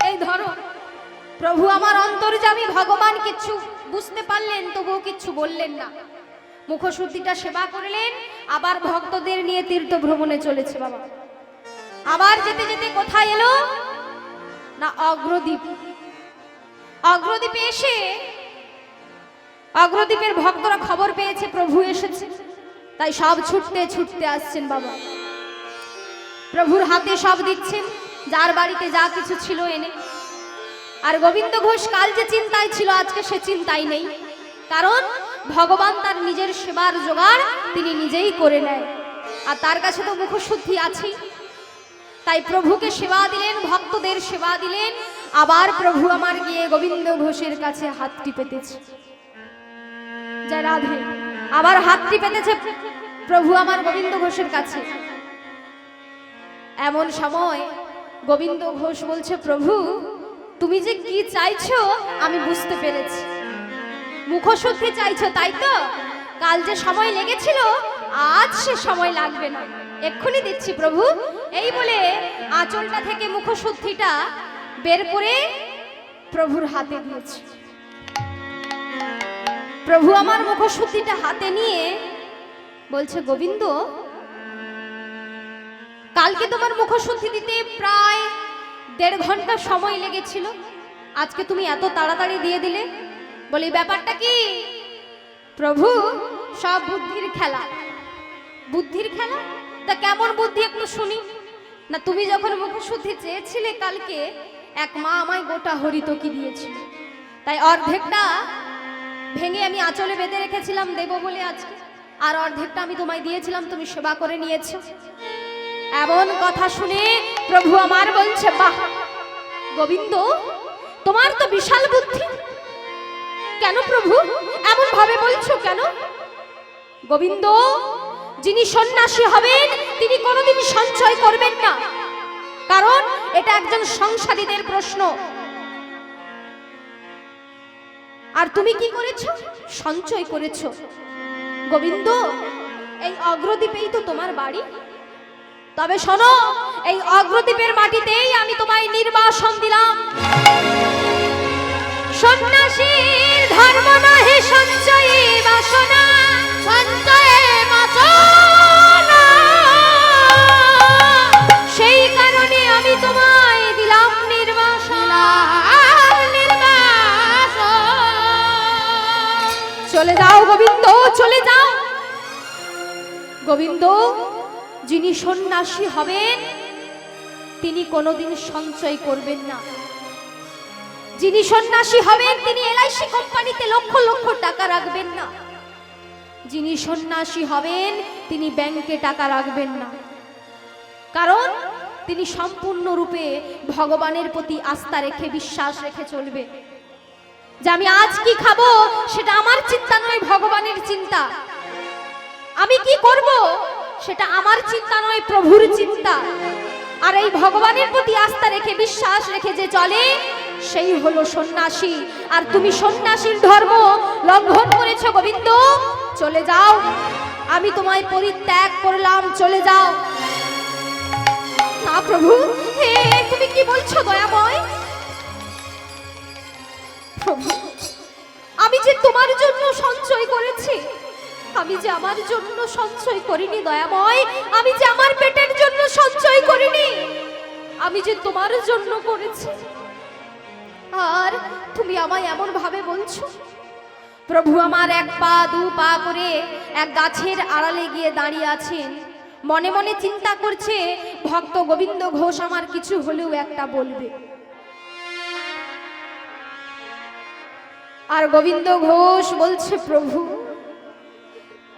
এই ধরো। প্রভু আমার অন্তর্যামী ভগবান কিচ্ছু বুঝতে পারলেন, তবুও কিচ্ছু বললেন না। মুখশুদ্ধিটা সেবা করলেন, আবার ভক্তদের নিয়ে তীর্থ ভ্রমণে চলেছে বাবা। আবার যেতে যেতে কোথায় এলো না, অগ্রদ্বীপ। অগ্রদ্বীপে এসে অগ্রদ্বীপের ভক্তরা খবর পেয়েছে প্রভু এসেছে, তাই সব ছুটতে ছুটতে আসছেন বাবা। প্রভুর হাতে সব দিচ্ছেন, যার বাড়িতে যা কিছু ছিল এনে। আর গোবিন্দ ঘোষ কাল যে চিন্তায় ছিল আজকে সে চিন্তাই নেই, কারণ ভগবান তার নিজের সেবার জোগাড় তিনি নিজেই করে নেয়, আর তার কাছে তো মুখশুদ্ধি আছেই। তাই প্রভুকে সেবা দিলেন, ভক্তদের সেবা দিলেন। আবার প্রভু আমার গিয়ে গোবিন্দ ঘোষের কাছে হাতটি পেতেছে। জয় রাধে। আবার হাতটি পেতেছে প্রভু আমার গোবিন্দ ঘোষের কাছে। এমন সময় গোবিন্দ ঘোষ বলছে, প্রভু তুমি যে কি চাইছো আমি বুঝতে পেরেছি। মুখশুদ্ধি চাইছো তাই তো? কাল যে সময় লেগেছিল আজ সে সময় লাগবে না, এক্ষুনি দিচ্ছি প্রভু। এই বলে আঁচলটা থেকে মুখশুদ্ধিটা বের করে প্রভুর হাতে দিয়েছে। প্রভু আমার মুখশুদ্ধিটা হাতে নিয়ে বলছে, গোবিন্দ কালকে তোমার মুখশুদ্ধি দিতে প্রায় 1.5 ঘন্টা সময় লেগেছিল, আজকে তুমি এত তাড়াতাড়ি দিয়ে দিলে, বলি ব্যাপারটা কি? প্রভু সব বুদ্ধির খেলা। বুদ্ধির খেলা? তা কেমন বুদ্ধি একটু শুনি না। তুমি যখন মুখশুদ্ধি চেয়েছিলে কালকে, এক মা আমায় গোটা হরিতকি দিয়েছিল, তাই অর্ধেকটা ভেঙে আমি আঁচলে বেঁধে রেখেছিলাম দেব বলে আজকে, আর অর্ধেকটা আমি তোমায় দিয়েছিলাম, তুমি সেবা করে নিয়েছো। এমন কথা শুনে প্রভু আমার বলছে, বাহ গোবিন্দ তোমার তো বিশাল বুদ্ধি। কেন প্রভু এমন ভাবে বলছো কেন? গোবিন্দ যিনি সন্ন্যাসী হবেন তিনি কোনোদিন সঞ্চয় করবেন না, কারণ এটা একজন সংসারীদের প্রশ্ন। আর তুমি কি করেছো? সঞ্চয় করেছো। গোবিন্দ এই অগ্রদ্বীপেই তো তোমার বাড়ি, তবে শোনো, এই অগ্রদ্বীপের মাটিতেই আমি তোমায় নির্বাসন দিলাম। সন্ন্যাসীর ধর্ম নহে সঞ্চয়ে বাসনা, সঞ্চয়ে বাসনা, সেই কারণে আমি তোমায় দিলাম নির্বাসন। চলে যাও গোবিন্দ, চলে যাও। গোবিন্দ, যিনি সন্ন্যাসী হবেন তিনি কোনোদিন সঞ্চয় করবেন না। যিনি সন্ন্যাসী হবেন তিনি এলআইসি কোম্পানিতে লক্ষ লক্ষ টাকা রাখবেন না। যিনি সন্ন্যাসী হবেন তিনি ব্যাংকে টাকা রাখবেন না, কারণ তিনি সম্পূর্ণরূপে ভগবানের প্রতি আস্থা রেখে বিশ্বাস রেখে চলবে। যে আমি আজ কি খাবো সেটা আমার চিন্তা নয়, ভগবানের চিন্তা। আমি কি করব সেটা আমার চিন্তা নয়, প্রভুর চিন্তা। আর এই ভগবানের প্রতি আস্থা রেখে বিশ্বাস রেখে যে চলে সেই হলো সন্ন্যাসী। আর তুমি সন্ন্যাসীর ধর্ম লঙ্ঘন করেছো গোবিন্দ, চলে যাও, আমি তোমায় পরিত্যাগ করলাম, চলে যাও। না প্রভু, হে তুমি কি বলছো দয়াময়? প্রভু, আমি যে তোমার জন্য সঞ্চয় করেছি, আমি যে আমার জন্য সঞ্চয় করিনি দয়াময়, আমি যে আমার পেটের জন্য সঞ্চয় করিনি, আমি যে তোমার জন্য করেছি। আর তুমি আমায় এমন ভাবে বলছো? প্রভু আমার এক পা দু পা করে এক গাছের আড়ালে গিয়ে দাঁড়িয়ে আছেন, মনে মনে চিন্তা করছে ভক্ত গোবিন্দ ঘোষ আমার কিছু হলেও একটা বলবে। আর গোবিন্দ ঘোষ বলছে, প্রভু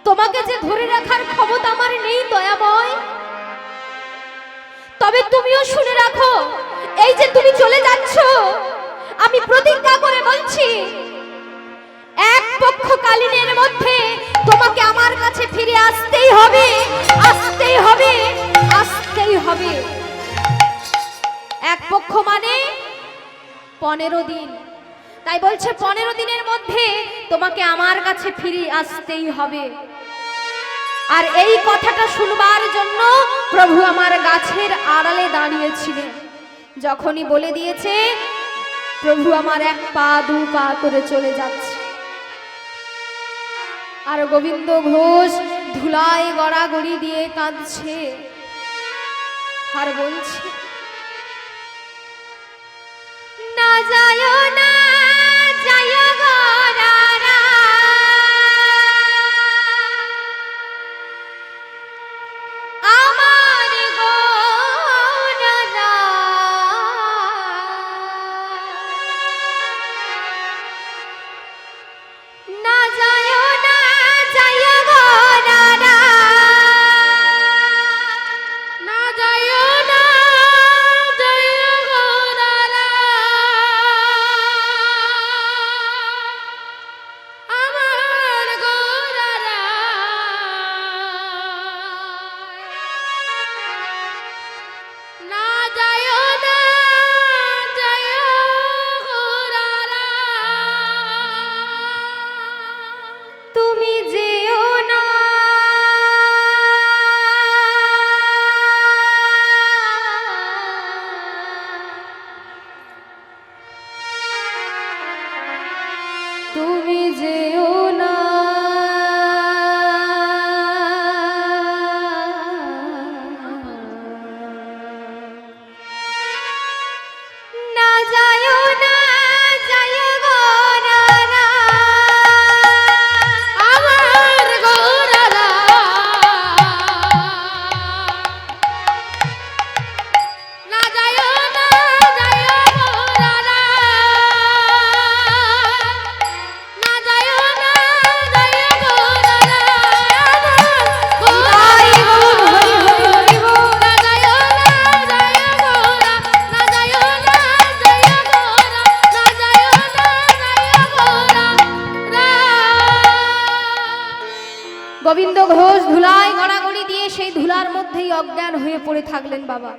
তোমাকে যে ধরে রাখার ক্ষমতা আমার নেই দয়াময়, তবে তুমিও শুনে রাখো, এই যে তুমি চলে যাচ্ছ, আমি প্রতিজ্ঞা করে বলছি এক পক্ষকালীনের মধ্যে তোমাকে আমার কাছে ফিরে আসতেই হবে, আসতেই হবে, আসতেই হবে। এক পক্ষ মানে 15 দিন, তাই বলছে 15 দিনের মধ্যে তোমাকে আমার কাছে ফিরে আসতেই হবে। আর এই কথাটা শুনবার জন্য প্রভু আমার গাছের আড়ালে দাঁড়িয়েছিলেন। যখনই বলে দিয়েছে, প্রভু আমার এক পা দু পা করে চলে যাচ্ছে। আর গোবিন্দ ঘোষ ধুলায় গড়াগড়ি দিয়ে কাঁদছে আর বলছে, না যায় না যায় গরারা, আমার গরারা, না যায় না যায় গরারা, না যায় না যায় গরারা, আমার গরারা, না যায় না যায় গরারা, তুমি যেও না, তুমি যেও না, না যায় না যায় গরারা, আমার গরারা, না যায় না যায় গরারা, না যায় না যায় গরারা, হরি বল, হরি হরি হরি বল। না যায় না যায় গরা, না যায় না যায় গরা, না যায় না যায় গরা। গোবিন্দ ঘোষ ধুলায় গড়াগড়ি দিয়ে সেই ধুলার মধ্যেই অজ্ঞান হয়ে পড়ে থাকলেন বাবা।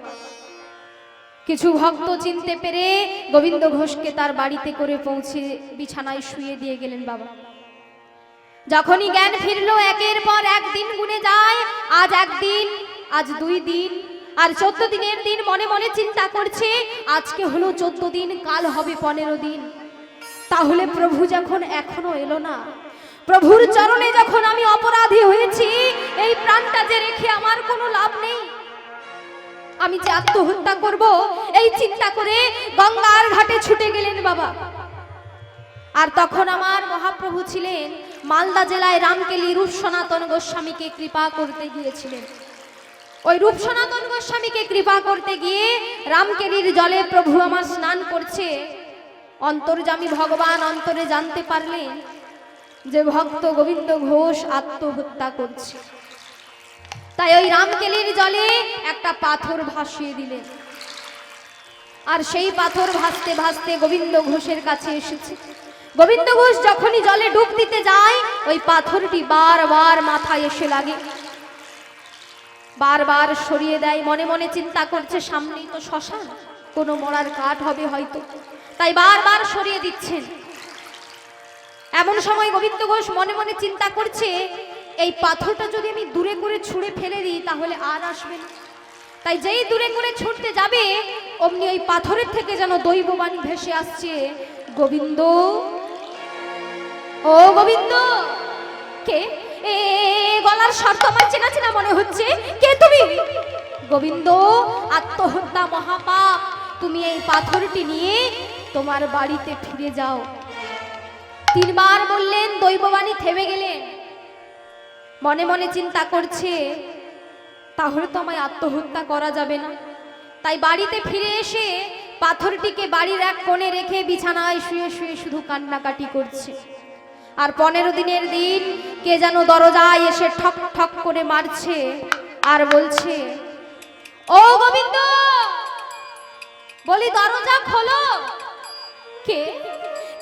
কিছু ভক্ত চিনতে পেরে গোবিন্দ ঘোষকে তার বাড়িতে করে পৌঁছে বিছানায় শুয়ে দিয়ে গেলেন বাবা। যখনই জ্ঞান ফিরলো, একের পর এক দিন গুনে যায়। আজ একদিন, আজ 2 দিন, আর 14 দিনের দিন মনে মনে চিন্তা করছে, আজকে হলো 14 দিন, কাল হবে 15 দিন। তাহলে প্রভু যখন এখনো এলো না, প্রভুর চরণে যখন আমি অপরাধী হয়েছি, এই প্রাণটা যে রেখে আমার কোনো লাভ নেই, আমি যে আত্মহত্যা করব এই চিন্তা করে গঙ্গার ঘাটে ছুটে গেলেন বাবা। আর তখন আমার মহাপ্রভু ছিলেন মালদা জেলায় রামকেলি রূপ সনাতন গোস্বামীকে কৃপা করতে গিয়েছিলেন। ওই রূপ সনাতন গোস্বামীকে কৃপা করতে গিয়ে রামকেলির জলে প্রভু আমার স্নান করছে। অন্তর্যামী ভগবান অন্তরে জানতে পারলেন যে ভক্ত গোবিন্দ ঘোষ আত্মহত্যা করছে। তাই ওই রামকেলির জলে একটা পাথর ভাসিয়ে দিলেন। আর সেই পাথর ভাসতে ভাসতে গোবিন্দ ঘোষের কাছে এসেছে। গোবিন্দ ঘোষ যখনই জলে ডুব দিতে যায় ওই পাথরটি বারবার মাথায় এসে লাগে, বারবার সরিয়ে দেয়। মনে মনে চিন্তা করছে সামনেই তো শ্মশান, কোনো মরার কাঠ হবে হয়তো, তাই বারবার সরিয়ে দিচ্ছেন। এমন সময় গোবিন্দ ঘোষ মনে মনে চিন্তা করছে এই পাথরটা যদি আমি দূরে করে ছুঁড়ে ফেলে দিই তাহলে আর আসবে না। তাই যেই দূরে করে ছুটতে যাবে অমনি ওই পাথরের থেকে যেন দৈববাণী ভেসে আসছে, গোবিন্দ, ও গোবিন্দ। কে? এ গলার স্বর তো আমার চেনা চেনা মনে হচ্ছে। কে তুমি? গোবিন্দ, আত্মহত্যা মহাপাপ, তুমি এই পাথরটি নিয়ে তোমার বাড়িতে ফিরে যাও। তিনবার বললেন, দৈববাণী থেমে গেলেন। মনে মনে চিন্তা করছে তাহলে তো আমায় আত্মহত্যা করা যাবে না। তাই বাড়িতে ফিরে এসে পাথরটিকে বাড়ির এক কোণে রেখে বিছানায় শুয়ে শুয়ে শুধু কান্নাকাটি করছে। আর 15 দিনের দিন কে যেন দরজায় এসে ঠক ঠক করে মারছে আর বলছে, ও গোবিন্দ, বলি দরজা খোলো। কে?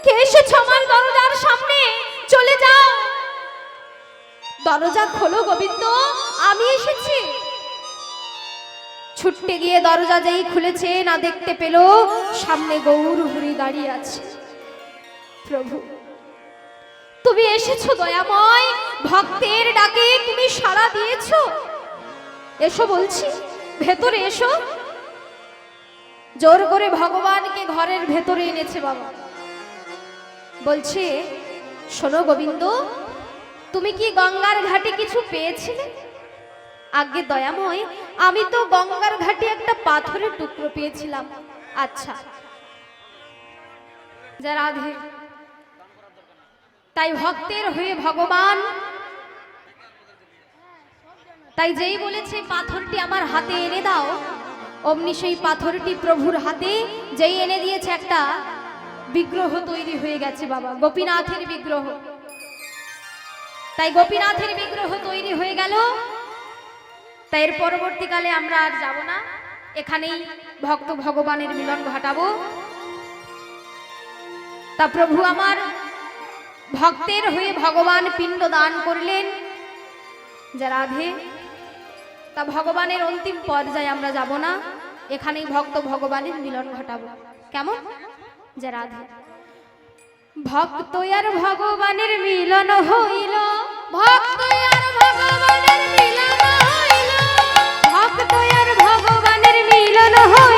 কে এসেছ আমার দরজার সামনে? চলে যাও। দরজা খোলো গোবিন্দ, আমি এসেছি। ছুটতে গিয়ে দরজা যেই খুলেছে না দেখতে পেল সামনে গৌর হরি দাঁড়িয়ে আছে। প্রভু, তুমি এসেছো দয়াময়, ভক্তের ডাকে তুমি সাড়া দিয়েছো। এসো বলছি, ভেতরে এসো। জোর করে ভগবানকে ঘরের ভেতরে এনেছে বাবা। বলছে, শোনো গোবিন্দ, তুমি কি গঙ্গার ঘাটে কিছু পেয়েছিলে? আগে দয়াময়, আমি তো গঙ্গার ঘাটে একটা পাথরের টুকরো পেয়েছিলাম। আচ্ছা, যা রাধে। তাই ভক্তের হয়ে ভগবান, তাই যেই বলেছে পাথরটি আমার হাতে এনে দাও, অমনি সেই পাথরটি প্রভুর হাতে যেই এনে দিয়েছে একটা বিগ্রহ তৈরি হয়ে গেছে বাবা, গোপীনাথের বিগ্রহ। তাই গোপীনাথের বিগ্রহ তৈরি হয়ে গেল। তাই এর পরবর্তীকালে আমরা আর যাব না, এখানেই ভক্ত ভগবানের মিলন ঘটাবো। তা প্রভু আমার ভক্তের হয়ে ভগবান পিণ্ড দান করলেন, যা রাধে। তা ভগবানের অন্তিম পর্যায়ে আমরা যাব না, এখানেই ভক্ত ভগবানের মিলন ঘটাবো। কেমন? যা রাধে। ভক্ত আর ভগবানের মিলন হইল, ভক্ত আর ভগবানের মিলন হইল, ভক্ত আর ভগবানের মিলন হইল।